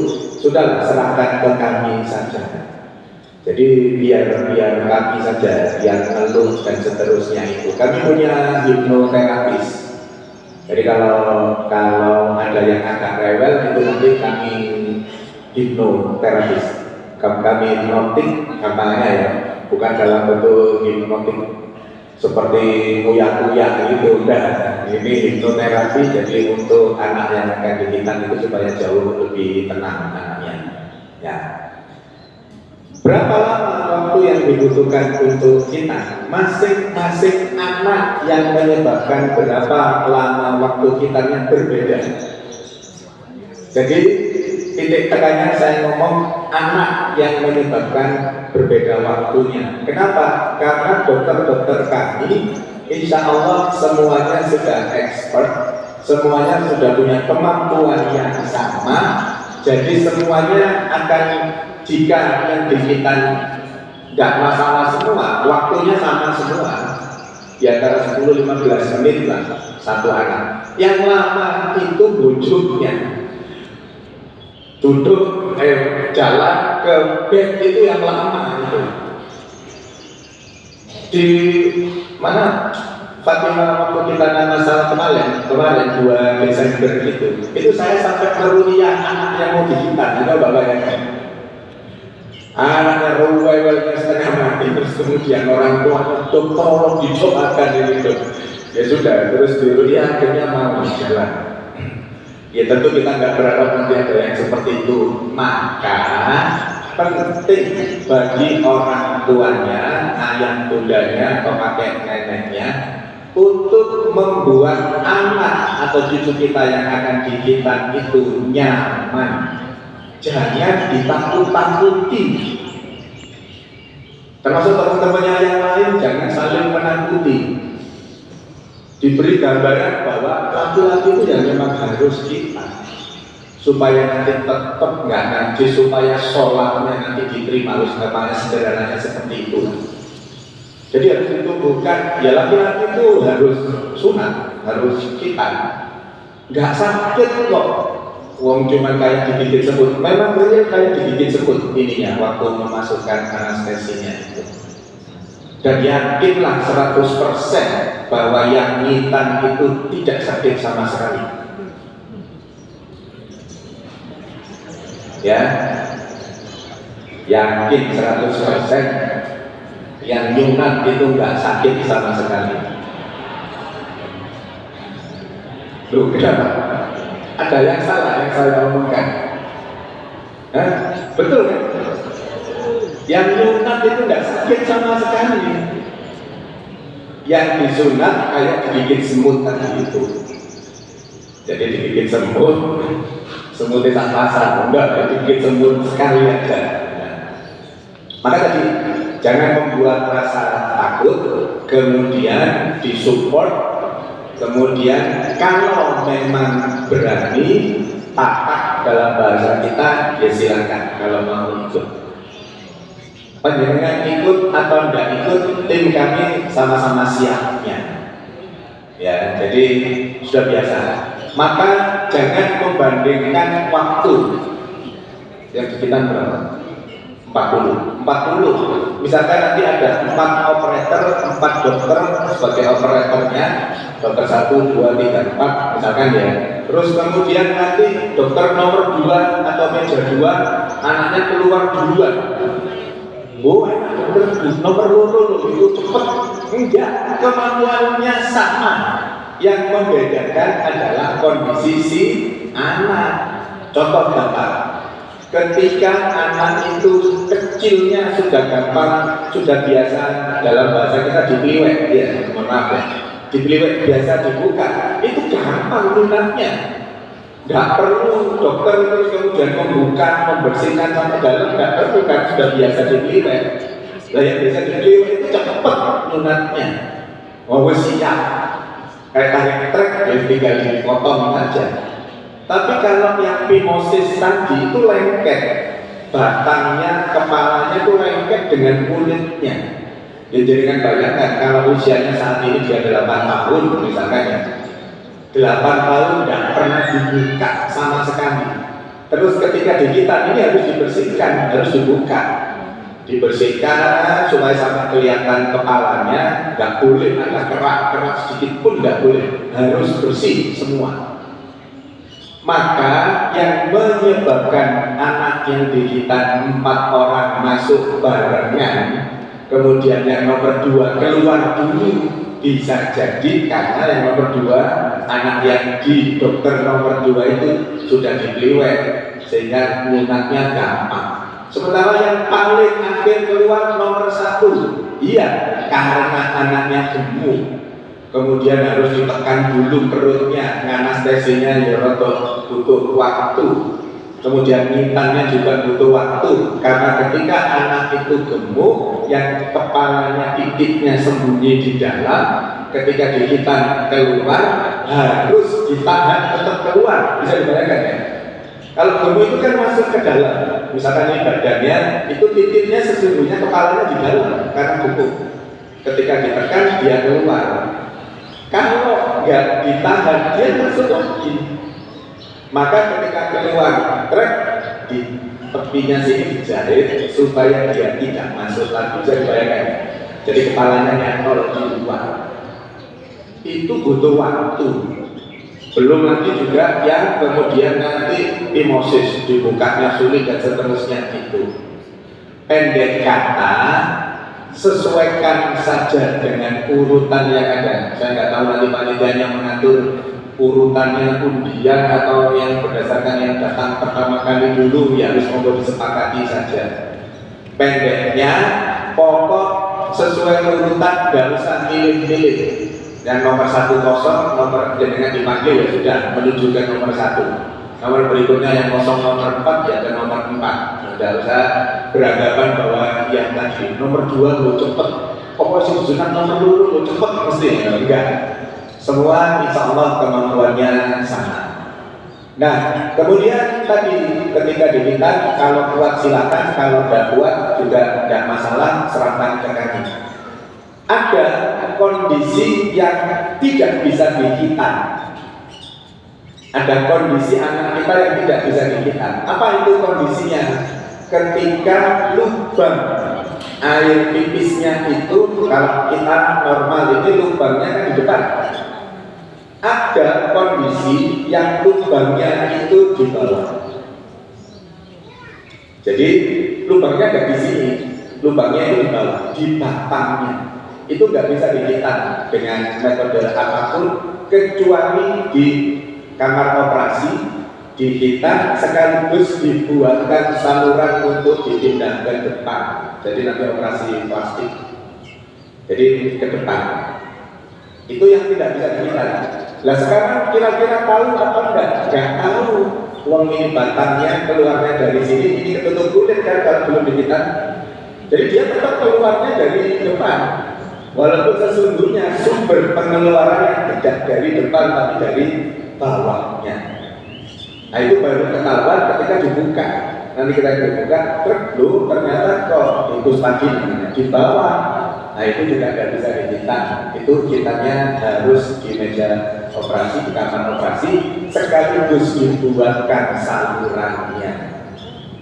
sudahlah serahkan ke kami saja. Jadi biar kami saja yang ngeluh dan seterusnya itu. Kami punya hipnoterapis. Jadi kalau ada yang agak rewel itu nanti kami hipnoterapis. Kami hipnotik gampangnya ya, bukan dalam bentuk hipnotik seperti kuya-kuya gitu, enggak. Ini hipnoterapi jadi untuk anak yang akan didikan itu supaya jauh lebih tenang anaknya. Ya. Berapa lama waktu yang dibutuhkan untuk kita? Masing-masing anak yang menyebabkan berapa lama waktu kita yang berbeda. Jadi titik tekannya saya ngomong anak yang menyebabkan berbeda waktunya. Kenapa? Karena dokter-dokter kami insya Allah semuanya sudah expert, semuanya sudah punya kemampuan yang sama. Jadi semuanya akan, jika yang digital nggak masalah semua, waktunya sama semua, di antara 10-15 menit lah satu anak. Yang lama itu wujudnya duduk jalan ke bed itu yang lama itu. Di mana Fatimah waktu kita masalah kemarin 2 Desember itu saya sampai merunia anak yang mau digital, juga bapak yang anaknya rewelnya setengah mati, terus kemudian orang tua tolong dicobakan ini dok. Ya sudah, terus dulu dia akhirnya mau jalan. Ya tentu kita nggak berharap nanti ada yang seperti itu. Maka penting bagi orang tuanya, ayah bundanya, atau kakek neneknya untuk membuat anak atau cucu kita yang akan didikan itu nyaman. Jangan ditakut-takuti. Termasuk teman-temannya yang lain jangan saling menakuti. Diberi gambaran bahwa laki-laki itu yang memang harus kita, supaya nanti tetap nggak najis, supaya sholatnya nanti diterima, harus namanya sederhananya seperti itu. Jadi harus ditumbuhkan, ya laki-laki itu harus sunat, harus kita, nggak sakit kok. Wong cuma kayak digigit semut, memang benar kayak digigit semut ininya waktu memasukkan anestesinya itu. Dan yakinlah 100% bahwa yang ngitan itu tidak sakit sama sekali. Ya, yakin 100% yang nyunat itu nggak sakit sama sekali. Loh, kenapa? Ada yang salah yang saya omongkan? Hah? Betul kan? Yang nyunat itu nggak sakit sama sekali. Yang disunat kayak digigit semut tadi itu. Jadi digigit semut itu tak pasang, enggak, digigit semut sekali aja. Maka tadi jangan membuat rasa takut, kemudian disupport. Kemudian kalau memang berani tatak dalam bahasa kita, ya silakan kalau mau ikut. Panjenengan ikut atau tidak ikut, tim kami sama-sama siapnya. Ya, jadi sudah biasa. Maka jangan membandingkan waktu. Yang dikitan berapa? 40. Misalkan nanti ada 4 operator, 4 dokter sebagai operatornya, dokter 1, 2, 3, 4 misalkan ya. Terus kemudian nanti dokter nomor 2 atau meja 2 anaknya keluar duluan. Oh, dokter nomor 2 itu cepat. Enggak, kemampuannya sama. Yang membedakan adalah kondisi si anak. Contoh gampang. Ketika anak itu kecilnya sudah gampang, sudah biasa dalam bahasa kita dipeliwek, ya, mohon maaf ya, dipeliwek biasa dibuka, itu gampang lunaknya. Nggak perlu dokter terus kemudian membuka, membersihkan sampai dalam, nggak perlu kan, sudah biasa dipeliwek. Nah yang biasa dipeliwek itu cepat lunaknya. Mau siap, kayak tarik trek, ya tinggal dipotong aja. Tapi kalau yang pimosis tadi itu lengket, batangnya, kepalanya itu lengket dengan kulitnya. Ya jadi kan bayangkan kalau usianya saat ini dia 8 tahun misalkan ya, 8 tahun tidak pernah dibuka sama sekali. Terus ketika digital ini harus dibersihkan, harus dibersihkan supaya sampai kelihatan kepalanya, nggak boleh ada kerak-kerak sedikit pun nggak boleh, harus bersih semua. Maka yang menyebabkan anak yang digital 4 orang masuk barengan, kemudian yang nomor 2 keluar dulu, bisa jadi karena yang nomor 2 anak yang di dokter nomor 2 itu sudah dibeliwek sehingga nyunatnya gampang. Sementara yang paling akhir keluar nomor 1, iya karena anaknya gemuk, kemudian harus ditekan dulu perutnya, anestesinya ya butuh waktu, kemudian mintannya juga butuh waktu, karena ketika anak itu gemuk, yang kepalanya titiknya sembunyi di dalam, ketika dihitan keluar harus ditahan tetap keluar. Bisa dibayangkan ya? Kalau gemuk itu kan masuk ke dalam, misalkan ini badannya, itu titiknya sesungguhnya kepalanya di dalam karena gemuk. Ketika ditekan dia keluar. Kalau nggak ditahan dia masuk lagi. Maka ketika keluar trek di tepinya sini dijahit supaya dia tidak masuk lagi. Bisa dibayangkan? Jadi kepalanya nyantol di luar. Itu butuh waktu. Belum lagi juga yang kemudian nanti timosis, dibukanya sulit dan seterusnya itu. Pendek kata, sesuaikan saja dengan urutan yang ada. Saya nggak tahu nanti panitianya mengatur urutannya undian atau yang berdasarkan yang datang pertama kali dulu, ya harus mau disepakati saja. Pendeknya, pokok sesuai urutan, nggak usah milih-milih. Dan nomor 1 kosong, nomor dengan dipanggil ya sudah menunjukkan nomor 1. Nomor berikutnya yang kosong nomor 4 ya dan nomor 4. Tidak usah beranggapan bahwa yang tadi nomor 2 lo cepet, pokoknya susunan nomor dulu lo cepet mesti enggak. Semua insya Allah kemampuannya sama. Nah kemudian tadi ketika diminta kalau kuat silakan, kalau tidak kuat juga tidak masalah, serahkan ke kami. Ada kondisi yang tidak bisa dihitan. Ada kondisi anak kita yang tidak bisa dihitan. Apa itu kondisinya? Ketika lubang air pipisnya itu, kalau kita normal ini lubangnya kan di depan. Ada kondisi yang lubangnya itu di bawah. Jadi lubangnya nggak di sini, lubangnya itu di bawah, di batangnya. Itu nggak bisa dihitan dengan metode apapun kecuali di kamar operasi dihitan sekaligus dibuatkan saluran untuk dipindah ke depan. Jadi nanti operasi plastik. Jadi ke depan. Itu yang tidak bisa dihitan. Lah sekarang kira-kira tahu apa enggak? Nggak tahu. Uang ini batangnya keluarnya dari sini, ini ketutup kulit kan kalau belum dihitan. Jadi dia tetap keluarnya dari depan. Walaupun sesungguhnya sumber pengeluarannya tidak dari depan tapi dari bawahnya. Nah itu baru ketahuan ketika dibuka. Nanti kita dibuka, terus ternyata kok itu tadi di bawah. Nah itu juga tidak bisa dihitan. Itu hitannya harus di meja operasi, di kamar operasi, sekaligus dibuatkan salurannya.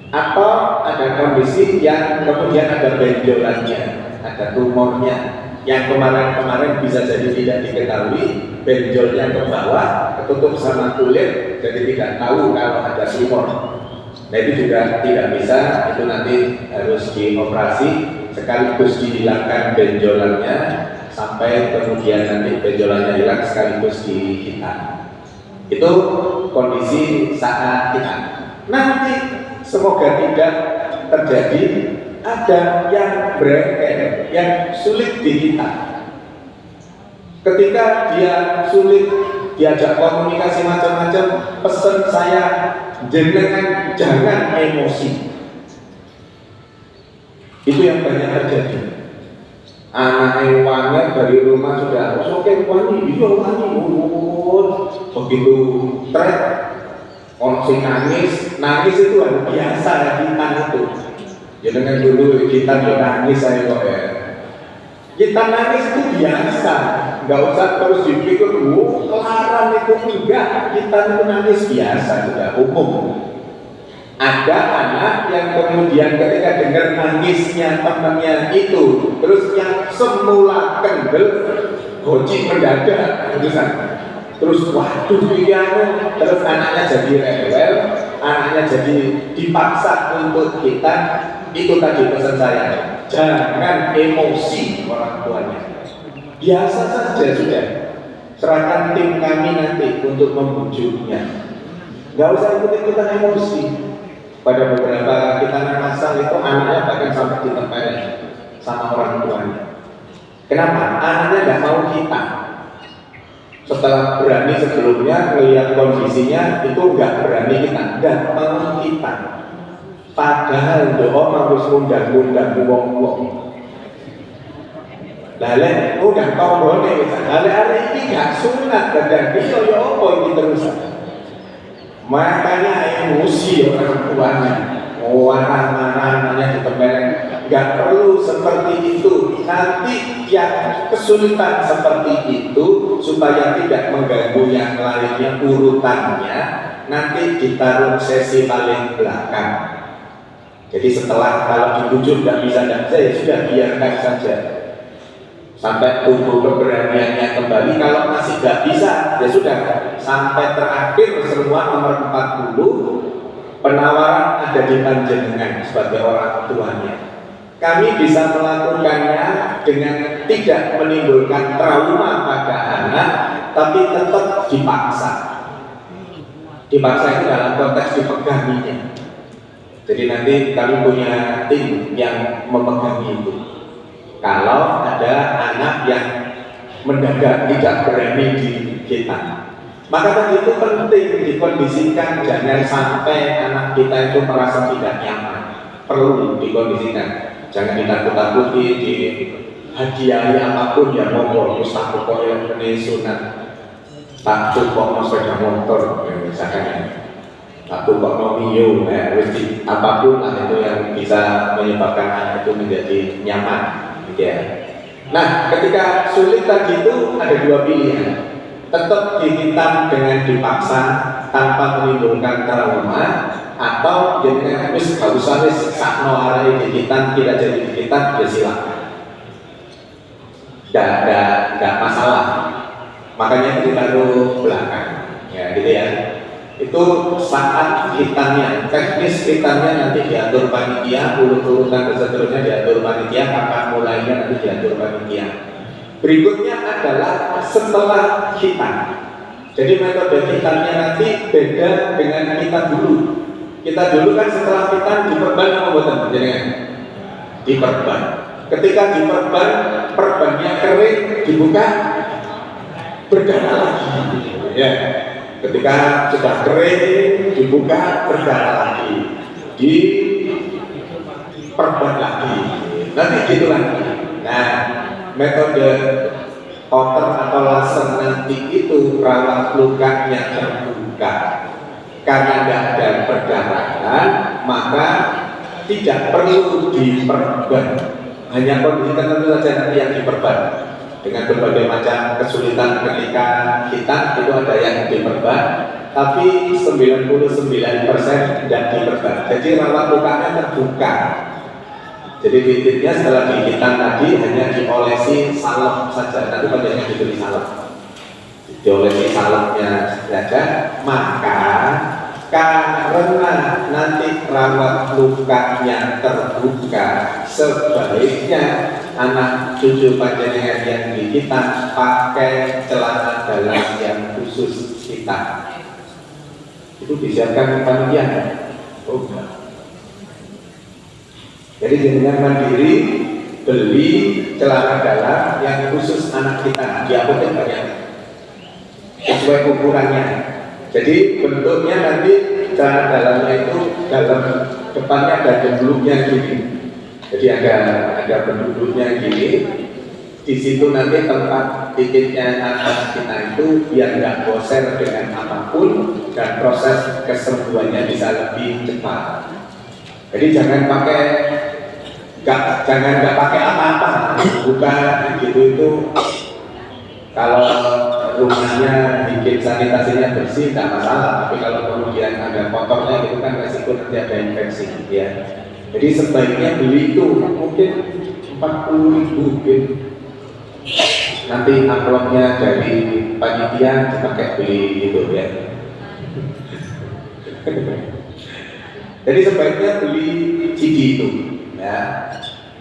Atau ada kondisi yang kemudian ada benjolannya, ada tumornya. Yang kemarin-kemarin bisa jadi tidak diketahui, benjolnya ke bawah, ketutup sama kulit, jadi tidak tahu kalau ada tumor. Nah itu juga tidak bisa, itu nanti harus dioperasi, sekaligus dihilangkan benjolannya, sampai kemudian nanti benjolannya hilang sekaligus dihitan. Itu kondisi saat kita. Nanti semoga tidak terjadi ada yang berengkel, yang sulit dihitan. Ketika dia sulit diajak komunikasi macam-macam, pesan saya jenengan jangan emosi. Itu yang banyak terjadi. Anak yang wangi dari rumah sudah oke wangi, iya wangi, begitu trek, orang sing nangis itu hal biasa hitan itu. Ya dengan dulu kita nangis saya kok ya. Kita nangis itu biasa, nggak usah terus dipikir, larang itu enggak. Kita itu nangis biasa, sudah umum. Ada anak yang kemudian ketika dengar nangisnya temannya itu, terus yang semula kendel, gocik mendadak, terus waduh pikiranmu, terus anaknya jadi rewel, anaknya jadi dipaksa untuk kita. Itu tadi pesan saya, jangan emosi orang tuanya, biasa saja sudah. Serahkan tim kami nanti untuk membujuknya, nggak usah ikut-ikutan emosi. Pada beberapa kita masal itu anaknya bahkan sampai ditempelin sama orang tuanya. Kenapa? Anaknya nggak mau kita. Setelah berani sebelumnya melihat kondisinya itu nggak berani kita, nggak mau kita. Padahal doa harus undang-undang wong-wong. Lalu udah tombol nih, lalu hari ini nggak sunat dan bisa ya apa ini terus. Makanya emosi orang tuanya, marah-marahnya ditempelin, nggak perlu seperti itu. Nanti yang kesulitan seperti itu supaya tidak mengganggu yang lainnya urutannya, nanti ditaruh sesi paling belakang. Jadi setelah kalau dibujuk nggak bisa ya sudah biarkan saja sampai tumbuh keberaniannya kembali. Kalau masih nggak bisa ya sudah sampai terakhir semua nomor 40 penawaran ada di panjenengan sebagai orang tuanya. Kami bisa melakukannya dengan tidak menimbulkan trauma pada anak, tapi tetap dipaksa. Dipaksa itu dalam konteks dipeganginya. Jadi nanti kami punya tim yang memegang itu. Kalau ada anak yang mendadak tidak berani di kita, maka tadi itu penting dikondisikan, jangan sampai anak kita itu merasa tidak nyaman. Perlu dikondisikan, jangan ditakut-takuti, di hadiahi apapun yang monggo, mustahil kok yang sunat, tak cukup sepeda motor, misalkan. Aku kok mau mio, apapun lah itu yang bisa menyebabkan anak itu menjadi nyaman, gitu ya. Nah, ketika sulit tadi itu ada dua pilihan, tetap dihitam dengan dipaksa tanpa menimbulkan trauma, atau jadinya habis gak usah sakno arah dihitam tidak jadi dihitam, ya silakan, nggak masalah. Makanya ditaruh belakang, ya gitu ya. Itu saat hitamnya, teknis hitamnya nanti diatur panitia, urut-urutan dan seterusnya diatur panitia, kapan mulainya nanti diatur panitia. Berikutnya adalah setelah hitam. Jadi metode hitamnya nanti beda dengan kita dulu. Kita dulu kan setelah hitam diperban apa buatan? Diperban. Ketika diperban, perbannya kering, dibuka, berdarah lagi. Ya. Ketika sudah kering, dibuka, berdarah lagi, diperban lagi, nanti gitu lagi. Nah, metode outer atau laser nanti itu rawat lukanya terbuka. Karena tidak ada perdarahan, maka tidak perlu diperban. Hanya kondisi tertentu saja nanti yang diperban. Dengan berbagai macam kesulitan ketika kita itu ada yang diperban, tapi 99% tidak diperban. Jadi rawat lukanya terbuka. Jadi titiknya setelah dihitam tadi hanya diolesi salep saja. Nanti bagiannya diberi salep, diolesi salepnya saja. Maka karena nanti rawat lukanya terbuka, sebaiknya anak cucu panjenengan yang dihitam pakai celana dalam yang khusus hitam. Itu disiapkan panitia. Oh, jadi jenengan mandiri beli celana dalam yang khusus anak kita di apotek banyak sesuai ukurannya. Jadi bentuknya nanti celana dalamnya itu dalam depannya ada gemblungnya gini. Jadi ada penduduknya gini. Di situ nanti tempat titiknya atas kita itu biar nggak boser dengan apapun dan proses kesembuhannya bisa lebih cepat. Jadi jangan pakai Jangan nggak pakai apa-apa, buka gitu itu. Kalau rumahnya bikin sanitasinya bersih nggak masalah, tapi kalau kemudian ada kotornya itu kan resiko nanti ada infeksi ya. Jadi sebaiknya beli itu mungkin 40.000 gitu. Nanti amplopnya dari panitia dipakai beli gitu ya. Jadi sebaiknya beli CD itu ya.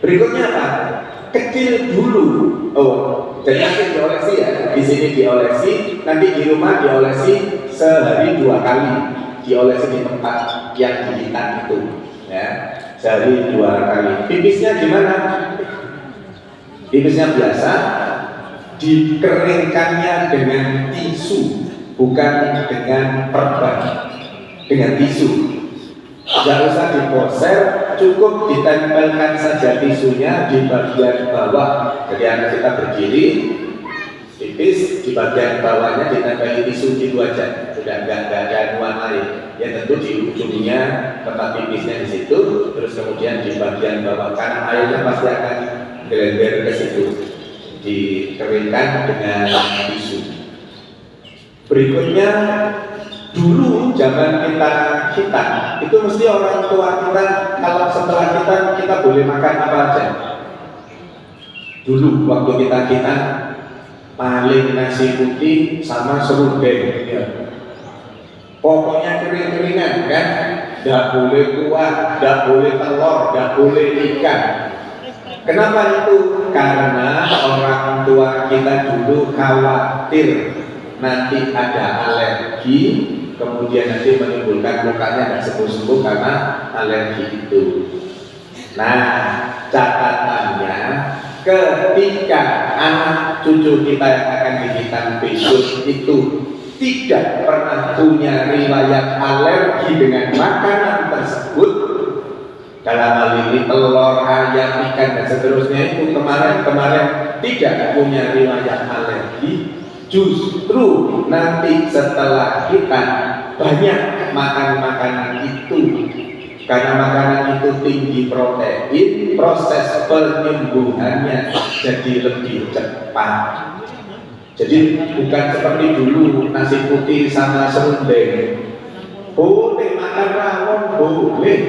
Berikutnya apa? Kecil dulu. Oh, jadi nanti diolesi ya. Di sini diolesi, nanti di rumah diolesi sehari 2 kali. Diolesi di tempat yang dihitan itu ya. Sehari 2 kali. Pipisnya gimana? Pipisnya biasa, dikeringkannya dengan tisu, bukan dengan perban, dengan tisu. Tidak usah diposer, cukup ditempelkan saja tisunya di bagian bawah. Jadi anak kita berdiri, pipis di bagian bawahnya ditempel tisu gitu aja. Sudah nggak ada nuan lain. Ya tentu di ujungnya tempat pipisnya di situ, terus kemudian di bagian bawah karena airnya pasti akan gelender ke situ. Dikeringkan dengan tisu. Berikutnya, dulu zaman kita itu mesti orang tua kita kalau setelah kita boleh makan apa aja. Dulu waktu kita paling nasi putih sama serundeng ya. Pokoknya kering-keringan kan, nggak boleh kuah, nggak boleh telur, nggak boleh ikan. Kenapa itu? Karena orang tua kita dulu khawatir nanti ada alergi, kemudian nanti menimbulkan mukanya tidak sembuh-sembuh karena alergi itu. Nah, catatannya ketika anak cucu kita yang akan dihitan besok itu tidak pernah punya riwayat alergi dengan makanan tersebut, dalam hal ini telur, ayam, ikan dan seterusnya itu kemarin tidak punya riwayat alergi, justru nanti setelah kita banyak makan makanan itu, karena makanan itu tinggi protein, proses penyembuhannya jadi lebih cepat. Jadi bukan seperti dulu nasi putih sama serundeng, boleh makan rawon, boleh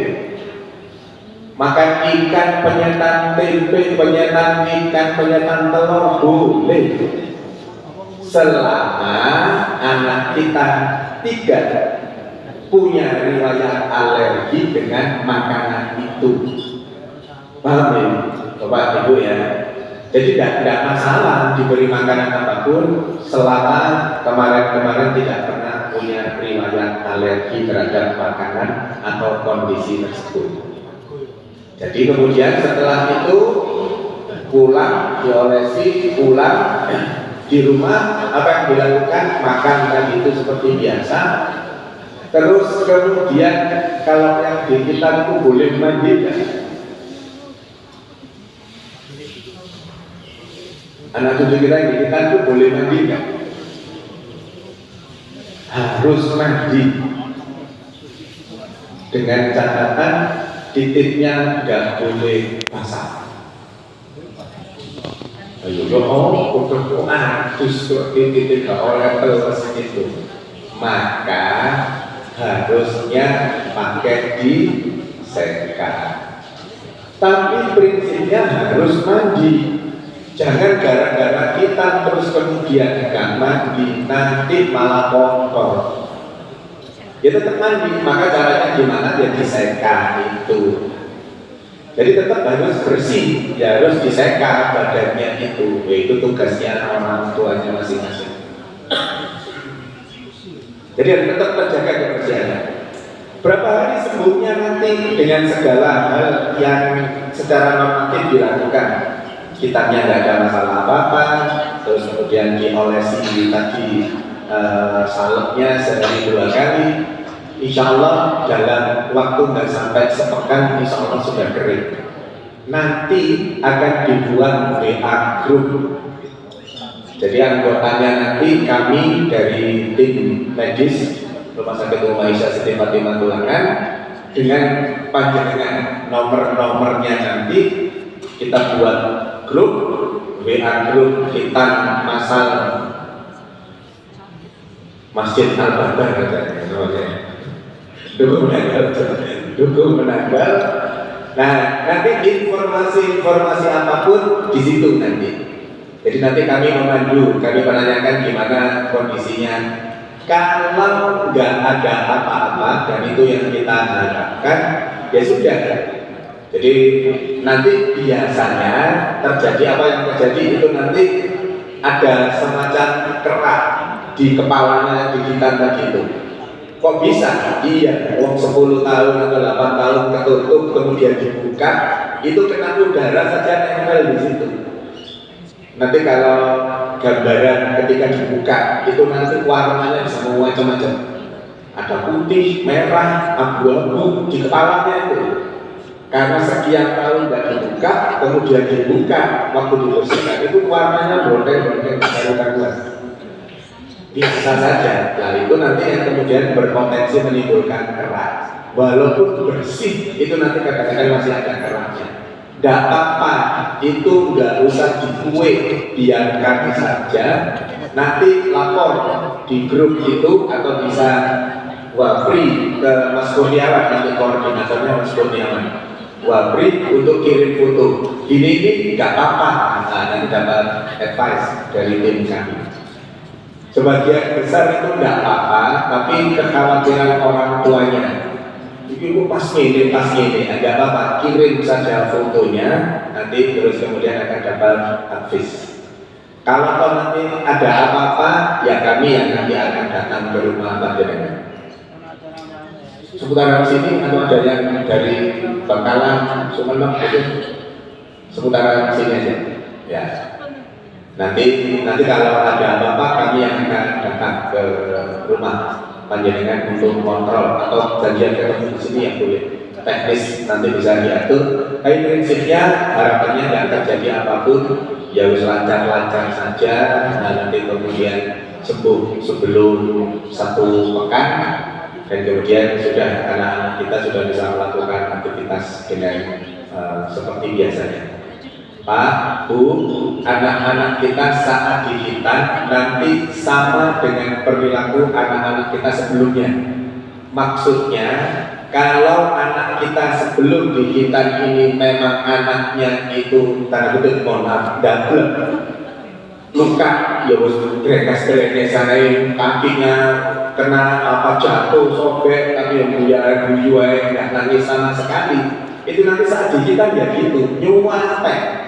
makan ikan penyetan tempe, penyetan ikan, penyetan telur, boleh, selama anak kita tidak punya riwayat alergi dengan makanan itu. Paham ya Bapak Ibu ya? Jadi tidak masalah diberi makanan apapun selama kemarin tidak pernah punya riwayat alergi terhadap makanan atau kondisi tersebut. Jadi kemudian setelah itu pulang, diolesi, pulang di rumah apa yang dilakukan? Makan tadi itu seperti biasa. Terus kemudian kalau yang dihitan itu boleh mandi kan? Anak cucu kita yang dihitan itu boleh mandi kan? Harus mandi. Dengan catatan titiknya nggak boleh basah. Ayo udah justru titik nggak oleh terus itu. Maka harusnya pakai diseka. Tapi prinsipnya harus mandi. Jangan gara-gara kita terus kemudian nggak mandi, nanti malah kotor. Ya tetap mandi, maka caranya gimana? Ya diseka itu. Jadi tetap harus bersih, ya harus diseka badannya itu. Itu tugasnya orang tuanya masing-masing. Jadi harus tetap terjaga kebersihannya. Berapa hari sebelumnya nanti dengan segala hal yang secara normatif dilakukan. Kitabnya nggak ada masalah apa-apa, terus kemudian diolesi tadi salepnya sehari 2 kali, insya Allah dalam waktu nggak sampai sepekan, insya Allah sudah kering. Nanti akan dibuat WA group. Jadi anggotanya nanti kami dari tim medis Rumah Sakit Umma Isya Siti Fatimah Tulangan dengan panjenengan nomor-nomornya nanti kita buat grup WA grup khitan masal Masjid Al-Badar katanya. Dukung menanggal. Nah, nanti informasi apapun di situ nanti. Jadi nanti kami memandu, kami menanyakan gimana kondisinya. Kalau nggak ada apa-apa dan itu yang kita harapkan, ya sudah. Jadi nanti biasanya terjadi apa yang terjadi itu nanti ada semacam kerak di kepalanya di kita tadi itu. Kok bisa? Iya, 10 tahun atau 8 tahun tertutup kemudian dibuka, itu kena udara saja nempel di situ. Nanti kalau gambaran ketika dibuka itu nanti warnanya bisa macam-macam. Ada putih, merah, abu-abu di kepalanya itu. Karena sekian tahun tidak dibuka, kemudian dibuka, waktu dibersihkan itu warnanya bondeng-bondeng karuan. Biasa saja. Nah itu nanti yang kemudian berpotensi menimbulkan kerak. Walaupun bersih, itu nanti kadang-kadang masih ada keraknya. Tidak apa-apa, itu nggak usah dikue, biarkan saja. Nanti lapor di grup itu atau bisa wapri ke Mas Kurniawan, nanti koordinatornya Mas Kurniawan. Wapri untuk kirim foto. Ini nggak apa-apa, nah, nanti dapat advice dari tim kami. Sebagian besar itu nggak apa-apa, tapi kekhawatiran orang tuanya. Itu pas ini, nggak apa-apa, kirim saja fotonya, nanti terus kemudian akan dapat advice. Kalau nanti ada apa-apa, ya kami yang nanti akan datang ke rumah panjenengan. Seputaran sini atau ada yang dari Bangkalan, Sumeneb itu seputaran sini aja. Ya. Nanti kalau ada apa-apa kami yang akan datang ke rumah panjenengan untuk kontrol atau janjian ketemu di sini yang boleh. Teknis nanti bisa diatur. Tapi prinsipnya harapannya tidak terjadi apapun, ya wis lancar-lancar saja. Nah nanti kemudian sembuh sebelum 1 pekan. Dan kemudian sudah anak-anak kita sudah bisa melakukan aktivitas dengan seperti biasanya. Pak, Bu, anak-anak kita saat dihitan nanti sama dengan perilaku anak-anak kita sebelumnya. Maksudnya, kalau anak kita sebelum dihitan ini memang anaknya itu tanda kutip mohon maaf double luka, ya wis greges-greges kakinya kena apa jatuh sobek tapi yang guyu nggak nangis sama sekali. Itu nanti saat dihitan ya gitu nyuwate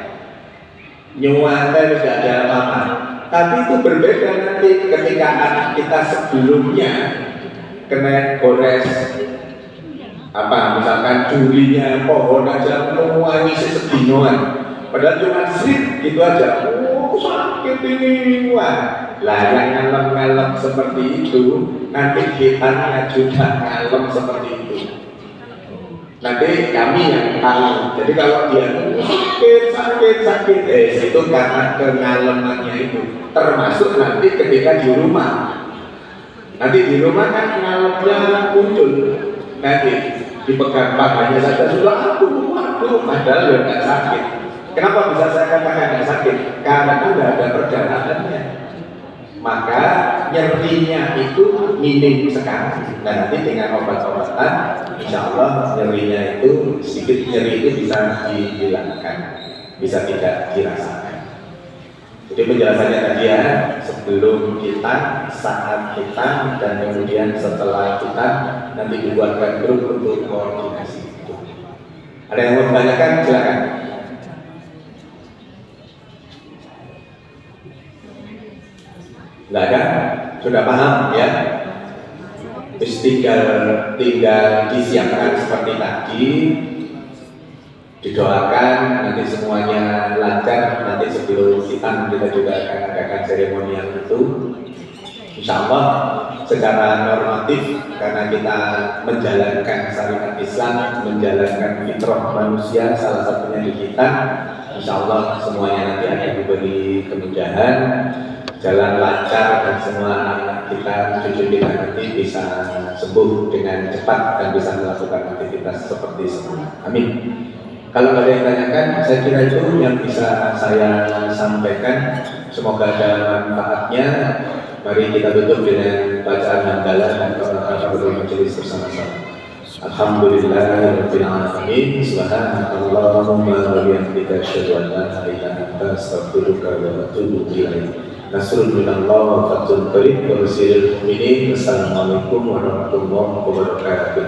tidak ada apa-apa. Tapi itu berbeda nanti ketika anak kita sebelumnya kena gores apa misalkan durinya pohon aja menuangi sedinoan, padahal cuma srit gitu aja. Sakit ini, wah. Lah yang ngalem-ngalem seperti itu, nanti hitannya juga ngalem seperti itu. Nanti kami yang tahu. Jadi kalau dia sakit, itu karena kengalemannya itu. Termasuk nanti ketika di rumah. Nanti di rumah kan ngalemnya muncul. Nanti dipegang pahanya saja sudah waduh, padahal dia nggak sakit. Kenapa bisa saya katakan nggak sakit? Karena tidak ada perdarahannya. Maka nyerinya itu minim sekali. Dan nanti dengan obat-obatan, insya Allah nyerinya itu sedikit nyeri itu bisa dihilangkan, bisa tidak dirasakan. Jadi penjelasannya tadi ya, sebelum kita, saat kita, dan kemudian setelah kita nanti dibuatkan grup untuk koordinasi itu. Ada yang mau ditanyakan? Silakan. Nggak ada? Sudah paham ya? Terus tinggal disiapkan seperti tadi, didoakan nanti semuanya lancar. Nanti sebelum kita juga akan adakan seremonial itu. Insya Allah secara normatif karena kita menjalankan syariat Islam, menjalankan fitrah manusia, salah satunya di kita. Insya Allah semuanya nanti akan diberi kemudahan, jalan lancar dan semua anak kita, cucu kita nanti bisa sembuh dengan cepat dan bisa melakukan aktivitas seperti semula. Amin. Kalau ada yang tanyakan, saya kira itu yang bisa saya sampaikan. Semoga ada manfaatnya. Mari kita tutup dengan bacaan hamdalah dan doa majelis bersama-sama. Alhamdulillahirabbil alamin. Subhanakallahumma wa bihamdika asyhadu an la ilaha illa anta astaghfiruka wa atubu ilaik. Nasrun minallah wa fathun qarib wa basiril mu'minin. Assalamualaikum warahmatullahi wabarakatuh.